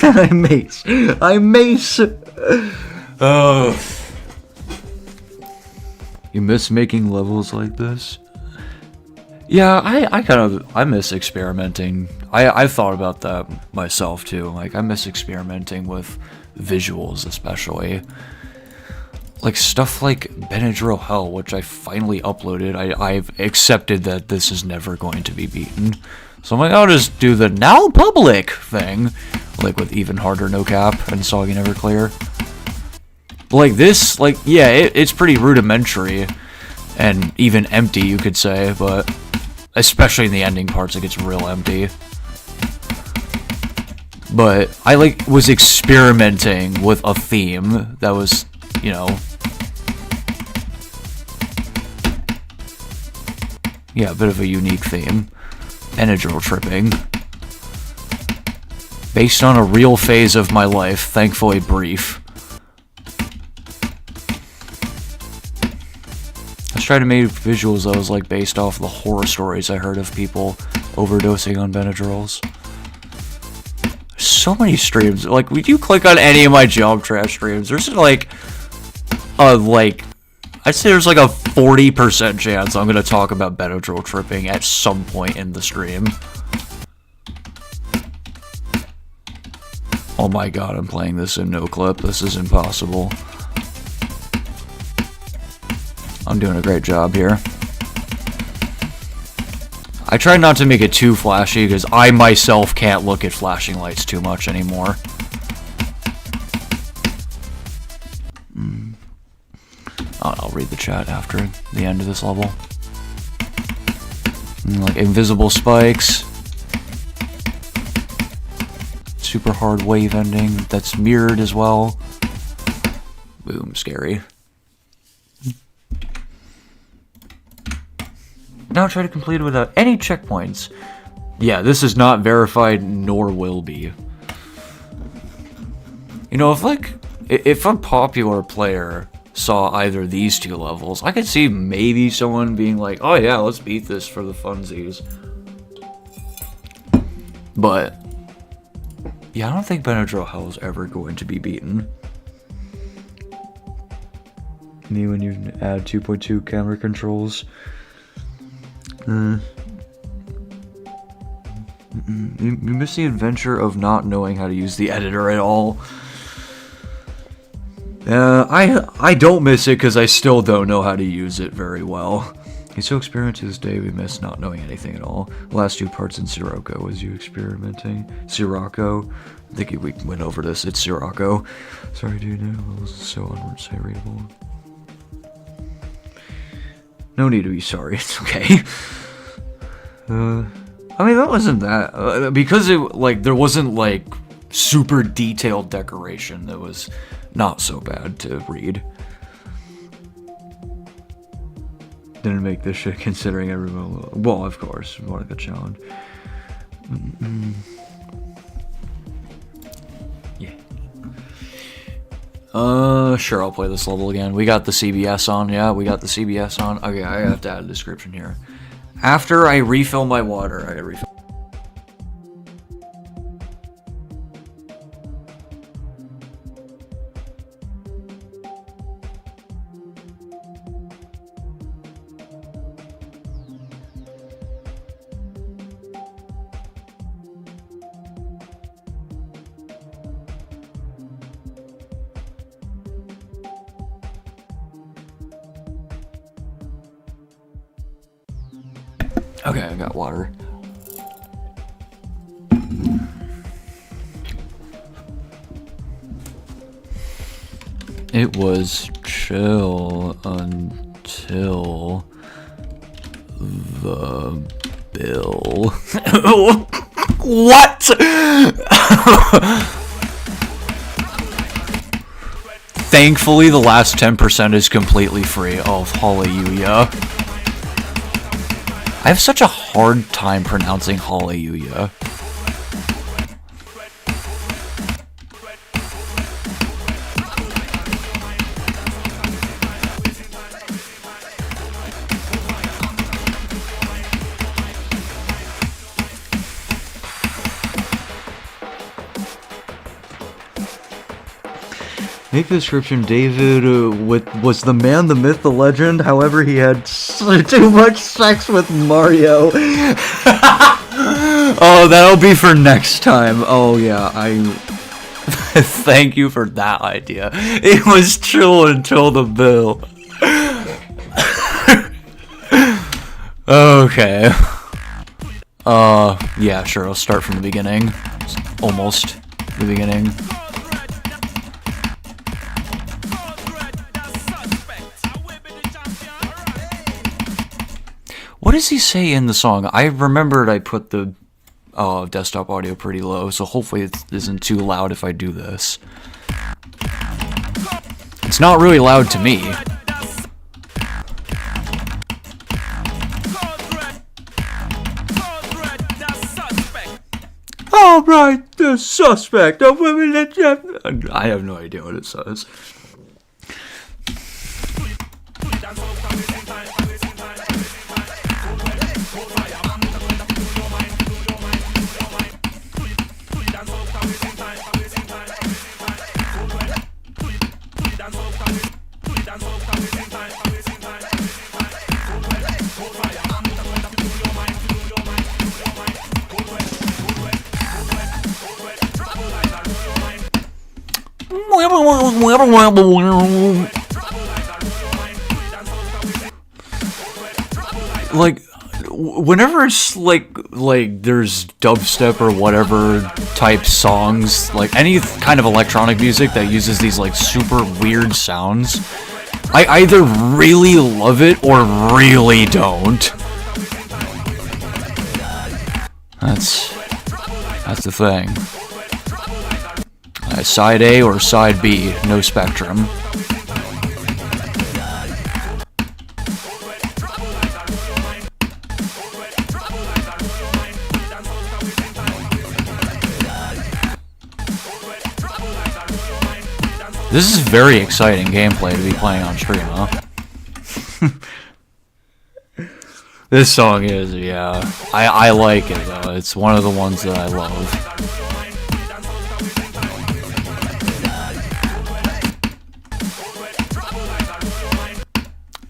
I mace. Oh. You miss making levels like this? Yeah, I miss experimenting. I've thought about that myself too. Like, I miss experimenting with visuals, especially. Like, stuff like Benadryl Hell, which I finally uploaded. I've accepted that this is never going to be beaten. So I'm like, I'll just do the now public thing. Like, with even harder no cap and Soggy Never Clear. Like, this, like, yeah, it's pretty rudimentary. And even empty, you could say, but especially in the ending parts, it gets real empty. But I, like, was experimenting with a theme that was, you know... Yeah, a bit of a unique theme. Benadryl tripping. Based on a real phase of my life, thankfully brief. I was trying to make visuals that was like based off the horror stories I heard of people overdosing on Benadryls. So many streams. Like, would you click on any of my Job Trash streams? There's like I'd say there's like a 40% chance I'm gonna talk about Benadryl tripping at some point in the stream. Oh my god, I'm playing this in no clip. This is impossible. I'm doing a great job here. I try not to make it too flashy because I myself can't look at flashing lights too much anymore. I'll read the chat after the end of this level. Like invisible spikes. Super hard wave ending that's mirrored as well. Boom, scary. Now try to complete it without any checkpoints. Yeah, this is not verified nor will be. You know, if a popular player saw either these two levels, I could see maybe someone being like, oh yeah, let's beat this for the funsies. But yeah, I don't think Benadryl Hell is ever going to be beaten. Me when you add 2.2 camera controls. You miss the adventure of not knowing how to use the editor at all. I don't miss it because I still don't know how to use it very well. You still experience to this day, we miss not knowing anything at all. The last two parts in Sirocco, was you experimenting? Sirocco? I think we went over this, it's Sirocco. Sorry dude, it was so unreadable. No need to be sorry, it's okay. I mean, that wasn't that, because it, like, there wasn't, like, super detailed decoration that was not so bad to read. Didn't make this shit considering everyone. Well, of course, what a challenge. Yeah. Sure, I'll play this level again. We got the CBS on. Yeah, we got the CBS on. Okay, I have to add a description here. After I refill my water, I gotta refill. Okay, I got water. It was chill until the bill. What? Thankfully, the last 10% is completely free. Oh, hallelujah. I have such a hard time pronouncing hallelujah. Make the description. David was the man, the myth, the legend. However, he had too much sex with Mario. Oh, that'll be for next time. Oh, yeah, thank you for that idea. It was chill until the bill. Okay. Yeah, sure, I'll start from the beginning. Almost the beginning. What does he say in the song? I remembered I put the desktop audio pretty low, so hopefully it isn't too loud if I do this. It's not really loud to me. Alright, the suspect. I have no idea what it says. Like, whenever it's like there's dubstep or whatever type songs, like any kind of electronic music that uses these like super weird sounds, I either really love it or really don't. That's the thing. Side A or side B, no spectrum. This is very exciting gameplay to be playing on stream, huh? This song is, yeah. I like it, though. It's one of the ones that I love.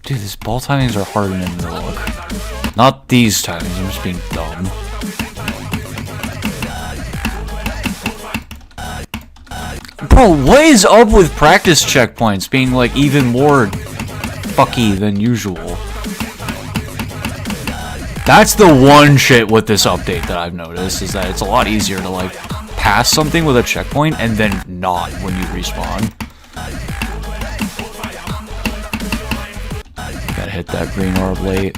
Dude, these ball timings are hardening to look. Not these timings, I'm just being dumb. Bro, what is up with practice checkpoints being like even more fucky than usual? That's the one shit with this update that I've noticed, is that it's a lot easier to like pass something with a checkpoint and then not when you respawn. Gotta hit that green orb late.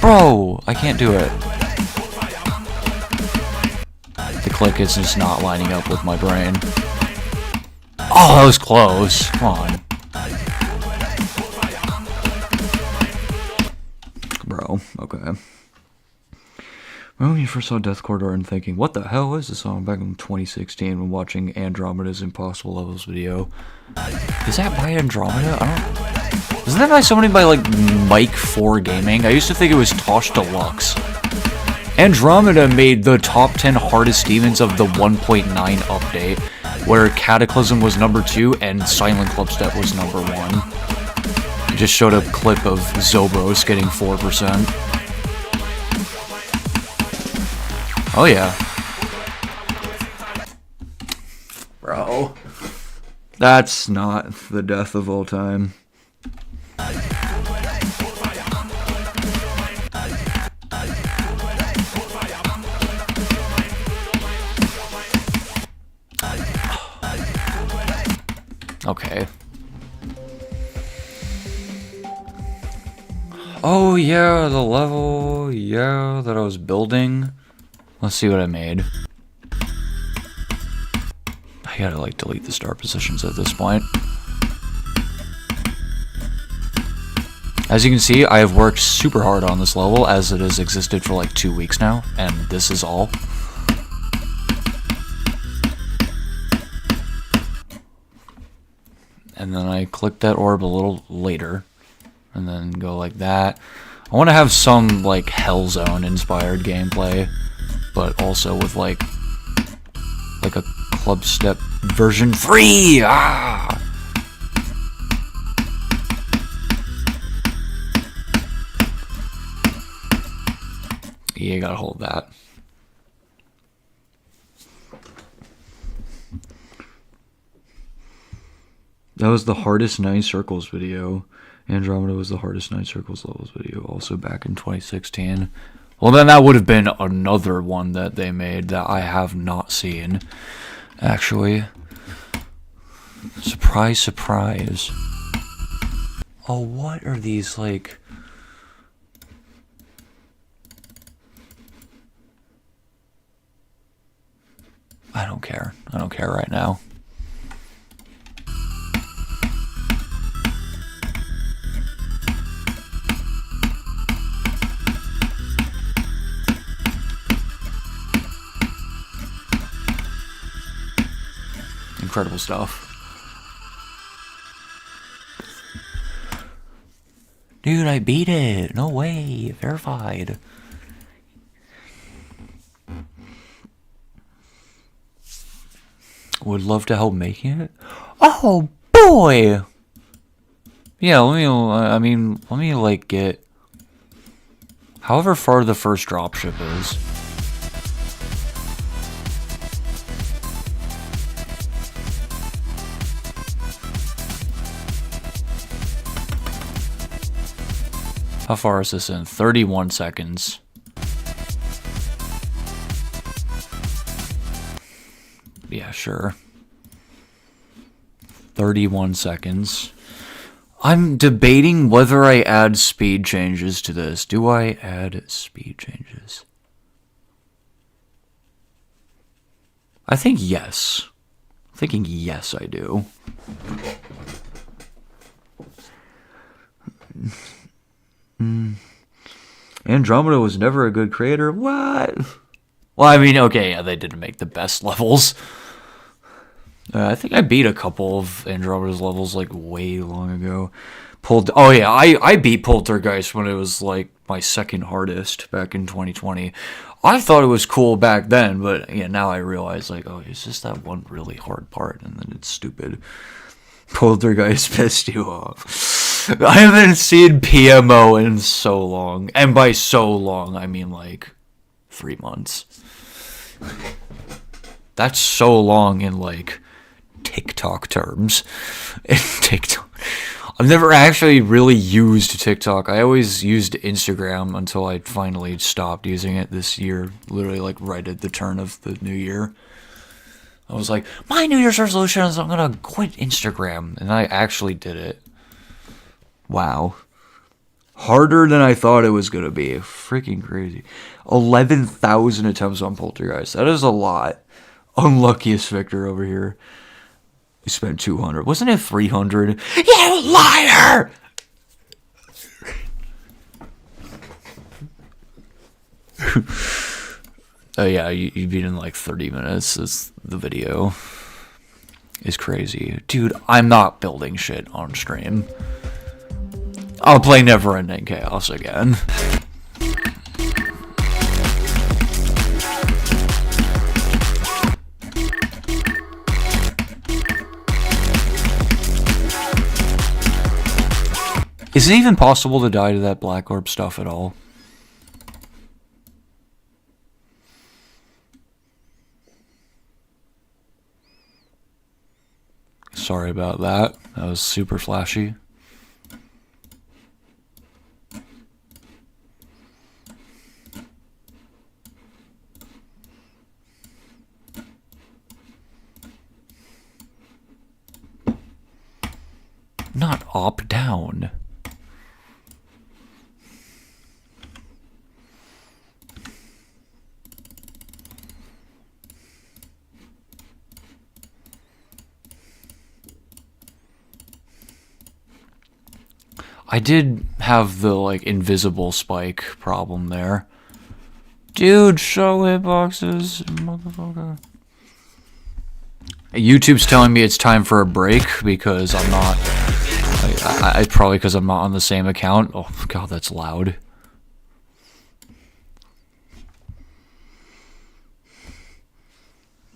Bro, I can't do it. The click is just not lining up with my brain. Oh, that was close. Come on. Bro, okay. Remember when you first saw Death Corridor and thinking, what the hell is this song, back in 2016 when watching Andromeda's Impossible Levels video? Is that by Andromeda? Isn't that by somebody by like Mike4 Gaming? I used to think it was Tosh Deluxe. Andromeda made the top 10 hardest demons of the 1.9 update, where Cataclysm was number 2 and Silent Clubstep was number 1. It just showed a clip of Zobros getting 4%. Oh yeah. Bro. That's not the death of all time. Okay. Oh yeah, the level, yeah, that I was building. Let's see what I made. I gotta like delete the start positions at this point. As you can see, I have worked super hard on this level as it has existed for like 2 weeks now, and this is all. And then I click that orb a little later, and then go like that. I want to have some like Hellzone inspired gameplay, but also with like a club step version 3. Ah! Yeah, you gotta hold that. That was the hardest 9 circles video. Andromeda was the hardest 9 circles levels video, also back in 2016. Well, then that would have been another one that they made that I have not seen, actually. Surprise, surprise. Oh, what are these, like... I don't care. I don't care right now. Incredible stuff. Dude, I beat it. No way. Verified. Would love to help making it. Oh boy. Yeah, let me like get however far the first dropship is. How far is this in? 31 seconds. Yeah, sure. 31 seconds. I'm debating whether I add speed changes to this. Do I add speed changes? I think yes. I'm thinking yes, I do. Andromeda was never a good creator. What? Well, I mean, okay, yeah, they didn't make the best levels. I think I beat a couple of Andromeda's levels like way long ago. Oh yeah, I beat Poltergeist when it was like my second hardest back in 2020. I thought it was cool back then, but yeah, now I realize like, oh, it's just that one really hard part, and then it's stupid. Poltergeist pissed you off. I haven't seen PMO in so long, and by so long I mean like 3 months. That's so long in like TikTok terms. TikTok. I've never actually really used TikTok. I always used Instagram until I finally stopped using it this year. Literally like right at the turn of the new year. I was like, my New Year's resolution is I'm gonna quit Instagram, and I actually did it. Wow. Harder than I thought it was gonna be. Freaking crazy. 11,000 attempts on Poltergeist. That is a lot. Unluckiest Victor over here. We spent 200. Wasn't it 300? You liar! Oh yeah, you beat in like 30 minutes. That's the video. Is crazy. Dude, I'm not building shit on stream. I'll play Neverending Chaos again. Is it even possible to die to that Black Orb stuff at all? Sorry about that. That was super flashy. Not up, down. I did have the, like, invisible spike problem there. Dude, show hitboxes, motherfucker. YouTube's telling me it's time for a break because I'm not... I probably because I'm not on the same account. Oh, God, that's loud.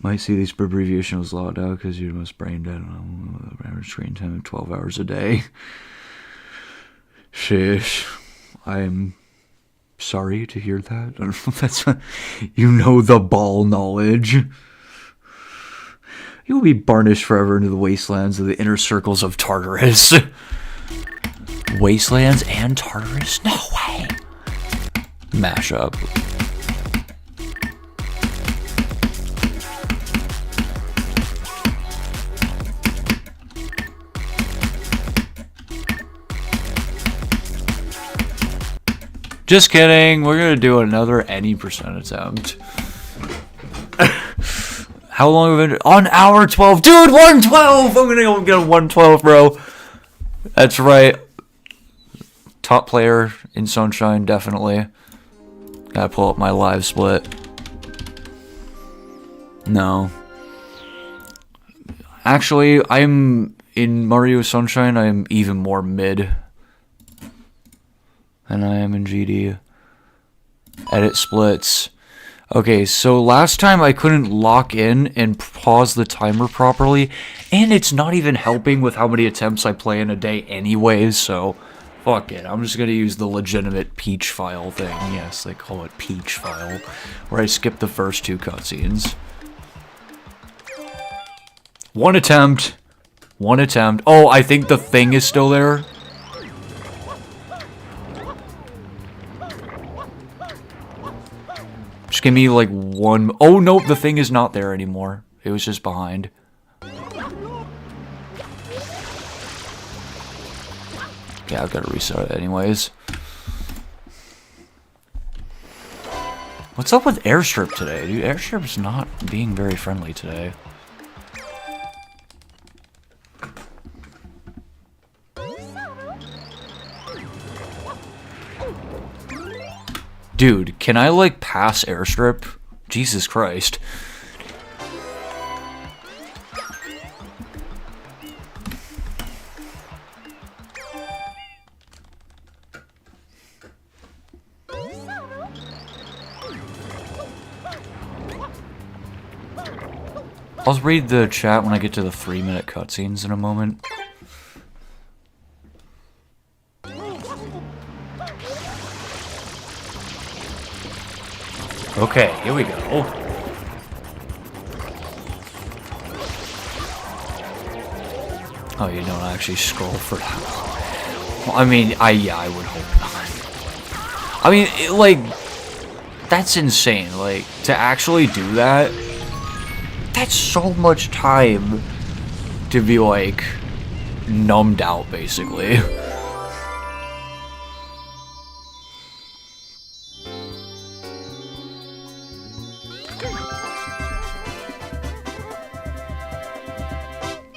Might see this abbreviation was logged out because you're most brain dead. Average screen time of 12 hours a day. Shish. I'm sorry to hear that. I don't know if that's... You know the ball knowledge. You will be banished forever into the wastelands of the inner circles of Tartarus. Wastelands and Tartarus? No way! Mashup. Just kidding. We're gonna do another any percent attempt. How long have we been? On hour 12. Dude, 112! I'm gonna go get a 112, bro. That's right. Top player in Sunshine, definitely. Gotta pull up my live split. No. Actually, I'm in Mario Sunshine, I am even more mid than I am in GD. Edit splits. Okay, so last time I couldn't lock in and pause the timer properly, and it's not even helping with how many attempts I play in a day anyways, so fuck it. I'm just gonna use the legitimate Peach file thing. Yes, they call it Peach file, where I skip the first 2 cutscenes. One attempt. Oh, I think the thing is still there. Just give me like one... Oh, nope, the thing is not there anymore. It was just behind. Yeah, I've got to restart it anyways. What's up with Airstrip today, dude? Airstrip's not being very friendly today. Dude, can I, like, pass Airstrip? Jesus Christ. I'll read the chat when I get to the 3-minute cutscenes in a moment. Okay, here we go. Oh, you don't actually scroll for that. Well, I mean, yeah, I would hope not. I mean, like, that's insane. Like, to actually do that, that's so much time to be, like, numbed out, basically.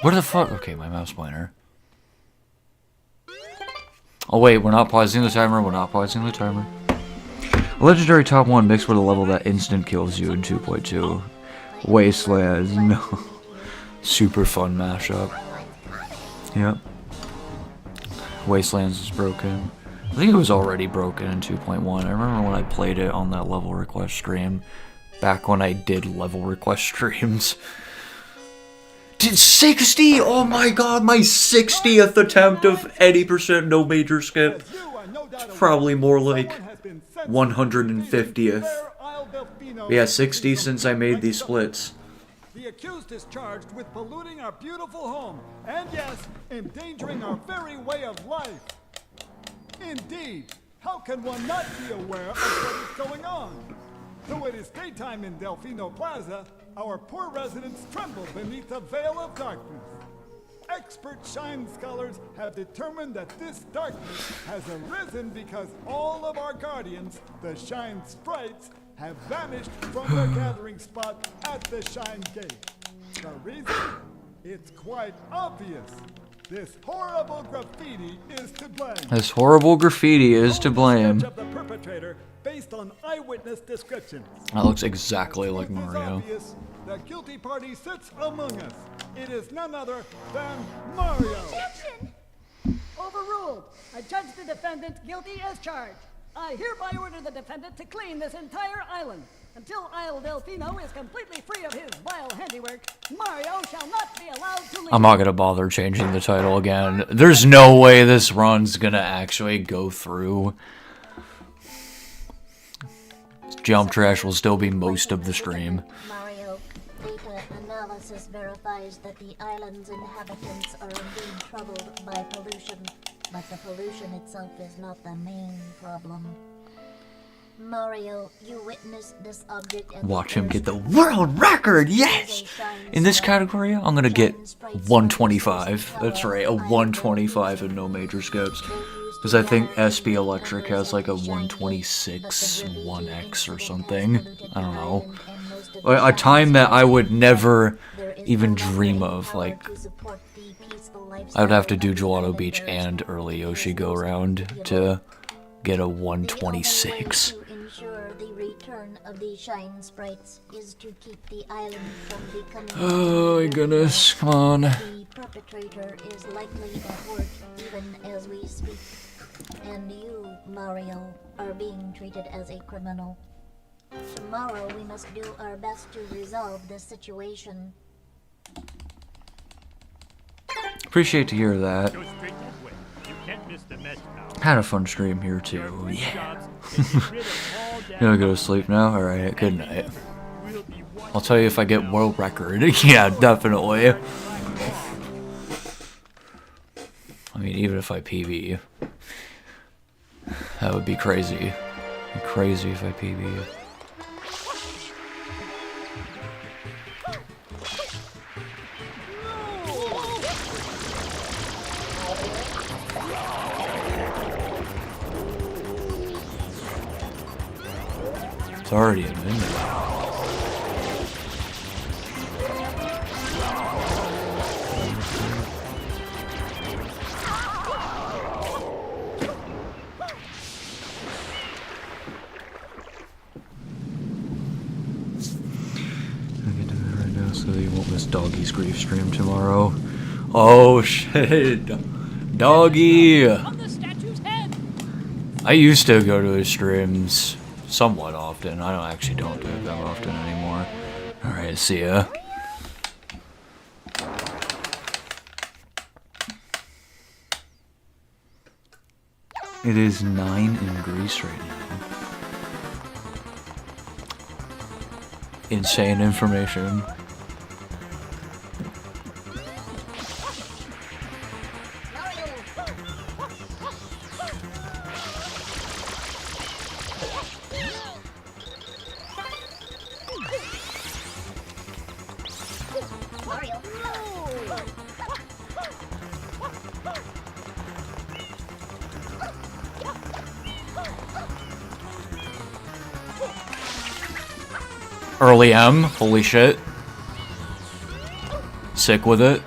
Where the fuck? Okay, my mouse pointer. Oh wait, we're not pausing the timer. We're not pausing the timer. A legendary top 1 mixed with a level that instant kills you in 2.2. Wastelands, no. Super fun mashup. Yep. Wastelands is broken. I think it was already broken in 2.1. I remember when I played it on that level request stream. Back when I did level request streams. Did 60? Oh my god, my 60th attempt of 80% no major skip. It's probably more like 150th. Yeah, 60 since I made these splits. The accused is charged with polluting our beautiful home, and yes, endangering our very way of life. Indeed, how can one not be aware of what is going on? Though it is daytime in Delfino Plaza, our poor residents tremble beneath a veil of darkness. Expert shine scholars have determined that this darkness has arisen because all of our guardians, the shine sprites, have vanished from their gathering spot at the Shine Gate. The reason? It's quite obvious. This horrible graffiti is to blame. This horrible graffiti is to blame. Of the perpetrator based on eyewitness descriptions. That looks exactly like It is Mario. obvious the guilty party sits among us. It is none other than Mario. Objection! Overruled. I judge the defendant guilty as charged. I hereby order the defendant to clean this entire island. Until Isle Delfino is completely free of his vile handiwork, Mario shall not be allowed to leave. I'm not gonna bother changing the title again. There's no way this run's gonna actually go through. Jump Trash will still be most of the stream. Mario, data analysis verifies that the island's inhabitants are indeed troubled by pollution, but the pollution itself is not the main problem. Mario, you witnessed this object at Watch him get the world record, yes! In this category, I'm gonna get 125. That's right, a 125 and no major skips. Because I think SB Electric has like a 126 1X or something. I don't know. A time that I would never even dream of. Like, I would have to do Gelato Beach and early Yoshi go round to get a 126. To ensure the return of the Shine Sprites is to keep the island from becoming... Oh my goodness, come on. The perpetrator is likely at work even as we speak. And you, Mario, are being treated as a criminal. Tomorrow we must do our best to resolve this situation. Appreciate to hear that. Go straight that way. You can't miss the mess now. Had a fun stream here too. Yeah. Jobs, and get rid of all that Gonna go to sleep now? Alright, good night. I'll tell you if I get world record. Yeah, definitely. I mean, even if I PB. That would be crazy. It'd be crazy if I PB. It's already at midnight. So you won't miss Doggy's grief stream tomorrow. Oh shit, Doggy! On the statue's head. I used to go to his streams somewhat often. I actually don't do it that often anymore. Alright, see ya. It is 9 in Greece right now. Insane information. Early M, holy shit. Sick with it.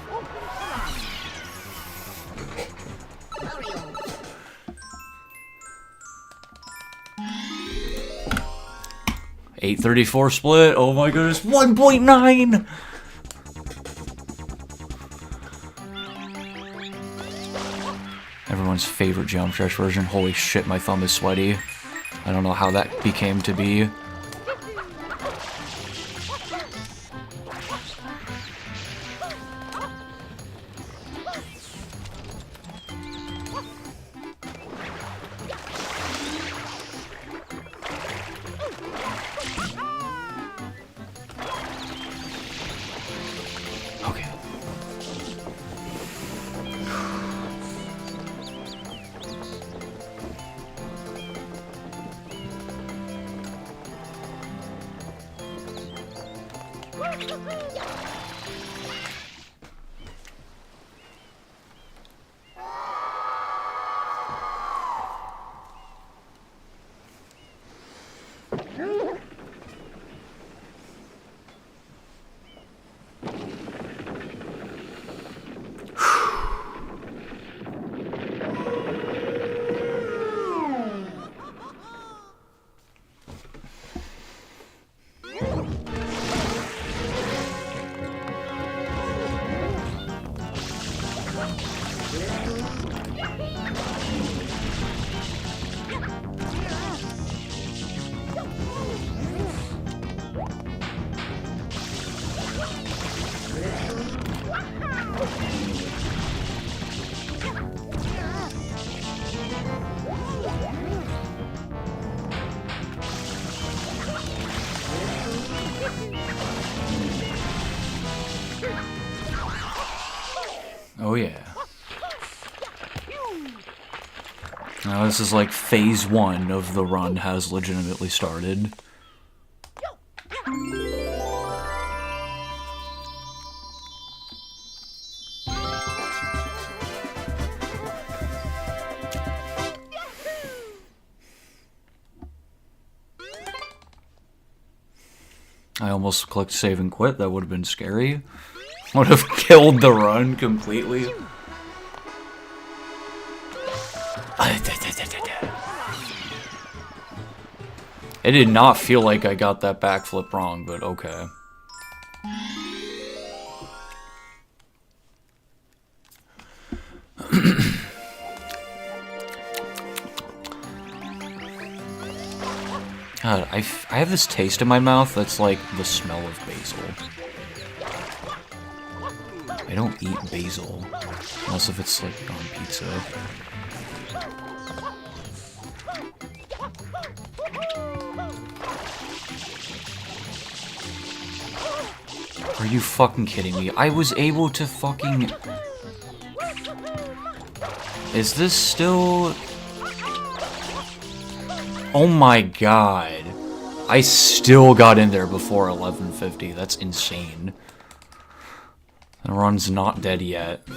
834 split. Oh my goodness. 1.9. Everyone's favorite Geometry Dash version. Holy shit, my thumb is sweaty. I don't know how that became to be. Okay. Oh yeah. Now this is like phase 1 of the run has legitimately started. I almost clicked save and quit. That would have been scary. Would have killed the run completely. It did not feel like I got that backflip wrong, but okay. God, I have this taste in my mouth that's like the smell of basil. I don't eat basil, unless if it's like on pizza. Are you fucking kidding me? I was able to fucking... Is this still... Oh my god. I still got in there before 11:50. That's insane. The run's not dead yet.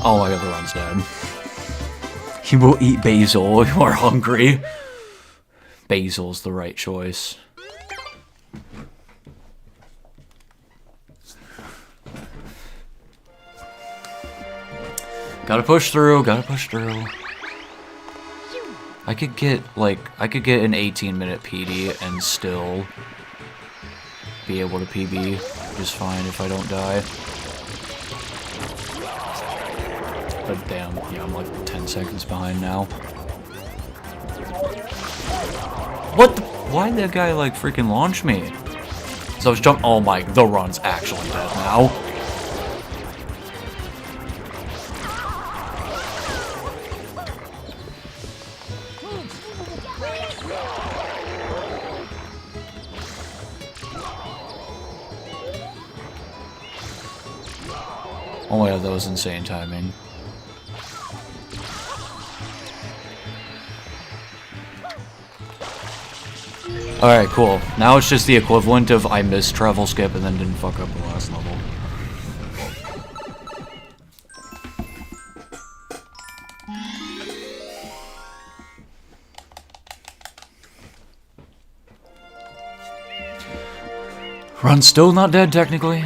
Oh my god, the run's dead. He will eat basil if you are hungry. Basil's the right choice. Gotta push through, gotta push through. I could get, like, an 18-minute PD and still be able to PB just fine if I don't die. But damn, yeah, I'm like 10 seconds behind now. What the? Why did that guy, like, freaking launch me? So I was jumping. Oh my, the run's actually dead now. Oh my god, that was insane timing. Alright, cool. Now it's just the equivalent of I missed travel skip and then didn't fuck up the last level. Run's still not dead, technically.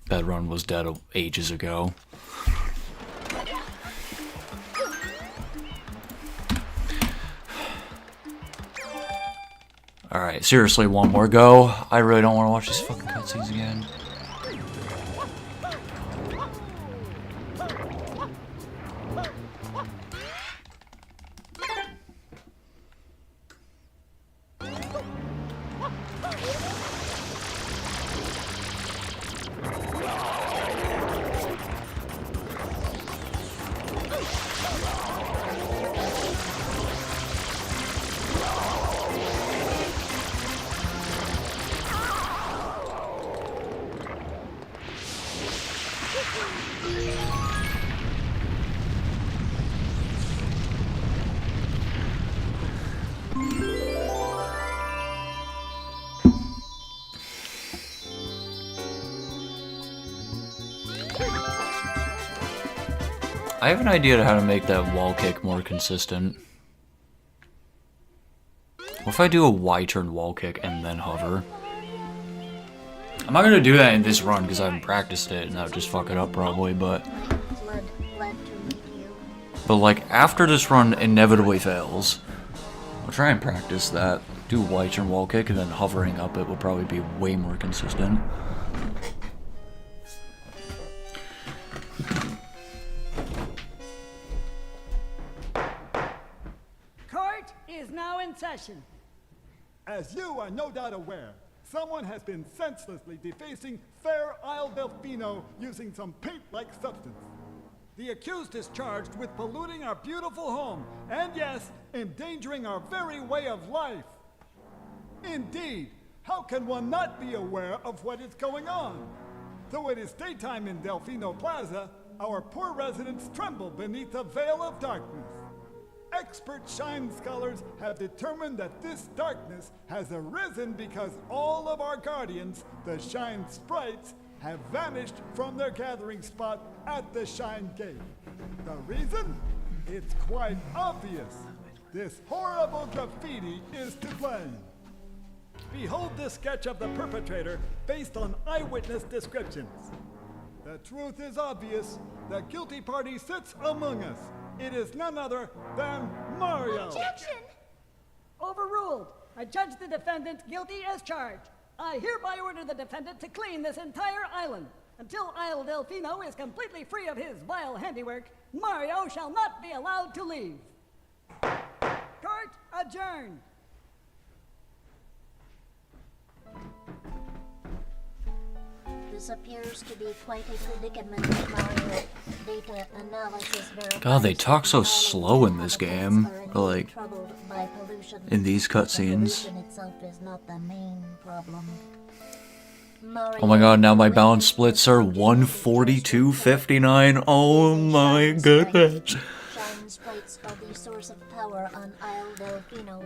That run was dead ages ago. Alright, seriously, one more go. I really don't want to watch these fucking cutscenes again. I have an idea to how to make that wall kick more consistent. What if I do a Y-turn wall kick and then hover? I'm not gonna do that in this run because I haven't practiced it and that would just fuck it up probably, but... But like, after this run inevitably fails, I'll try and practice that. Do a Y-turn wall kick and then hovering up it would probably be way more consistent. Now in session. As you are no doubt aware, someone has been senselessly defacing Fair Isle Delfino using some paint-like substance. The accused is charged with polluting our beautiful home, and yes, endangering our very way of life. Indeed, how can one not be aware of what is going on? Though it is daytime in Delfino Plaza, our poor residents tremble beneath a veil of darkness. Expert Shine scholars have determined that this darkness has arisen because all of our guardians, the Shine Sprites, have vanished from their gathering spot at the Shine Gate. The reason? It's quite obvious. This horrible graffiti is to blame. Behold this sketch of the perpetrator based on eyewitness descriptions. The truth is obvious. The guilty party sits among us. It is none other than Mario. Objection! Overruled. I judge the defendant guilty as charged. I hereby order the defendant to clean this entire island. Until Isle Delfino is completely free of his vile handiwork, Mario shall not be allowed to leave. Court adjourned. This appears to be quite a predicament, Mario. Data analysis verifies God, they talk so that the slow in this game. inhabitants are indeed Like, troubled by pollution, in these but the cutscenes. pollution itself is not the main problem. Oh my god, now my balance splits are 142.59. Oh my goodness. Shine sprites are the source of power on Isle Delfino.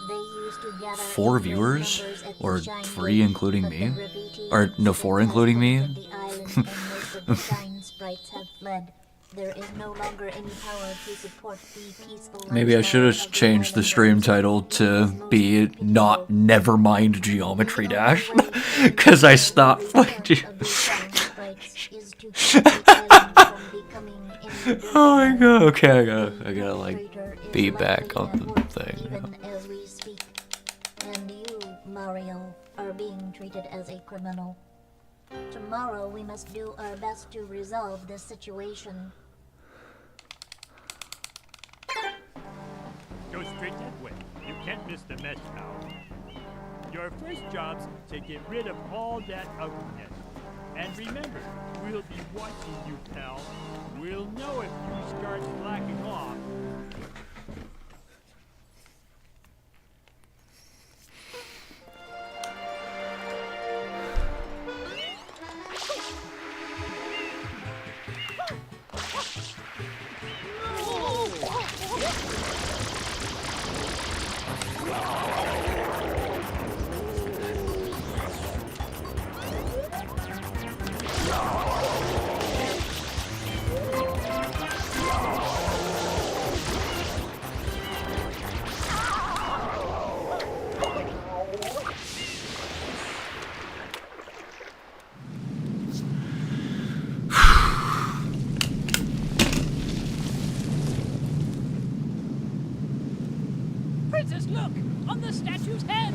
They used to gather 4 in great viewers? numbers at the Or Shine 3 Gate, including but me? the graffiti Or, no, 4 has including me? polluted the island and most of the Shine sprites have fled. There is no longer any power to support the peaceful Maybe I should lifestyle have of the changed the stream islanders. title to Most be people not Nevermind Geometry The only Dash. way to Because I stopped the playing repent of the Shine sprites is to keep the island from becoming invisible. Oh my god, okay, I gotta like Perpetrator is be likely back on at the work thing. Even as we speak. And you, Mario, are being treated as a criminal. Tomorrow we must do our best to resolve this situation. Go straight that way. You can't miss the mesh tower. Your first job's to get rid of all that ugliness. And remember, we'll be watching you, pal. We'll know if you start slacking off. Princess, look! On the statue's head!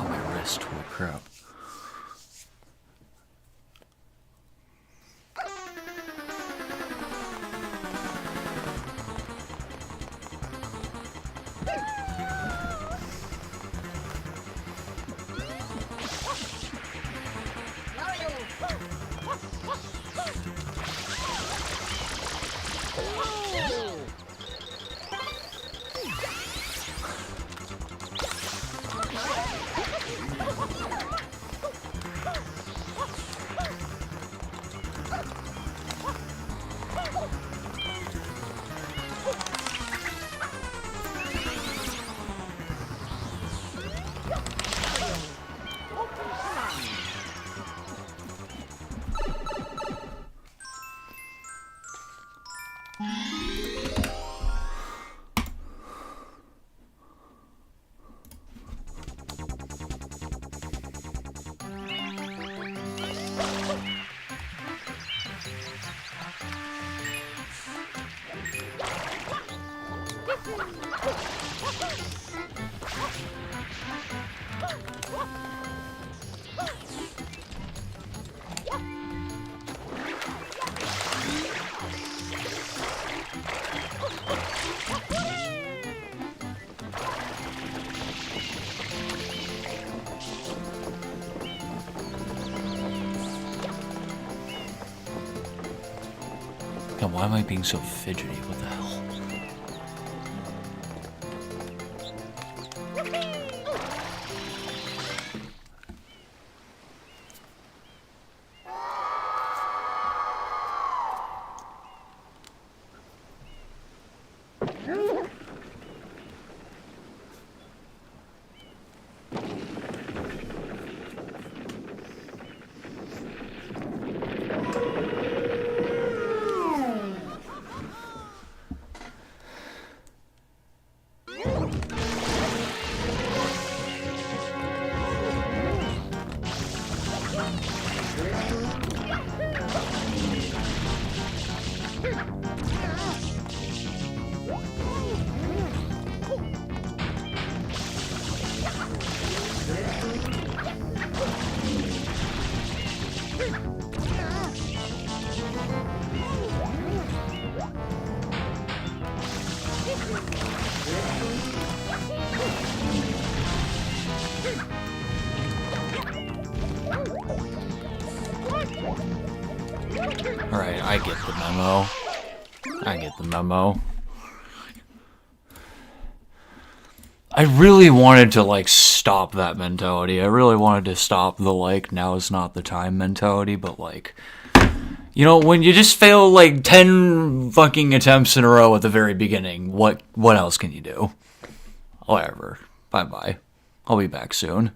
Oh, my wrist. Holy crap. God, why am I being so fidgety? What the hell? Alright, I get the memo. I get the memo. I really wanted to, like, stop that mentality. I really wanted to stop the, like, now is not the time mentality, but, like, you know, when you just fail, like, 10 fucking attempts in a row at the very beginning, what else can you do? Whatever. Bye-bye. I'll be back soon.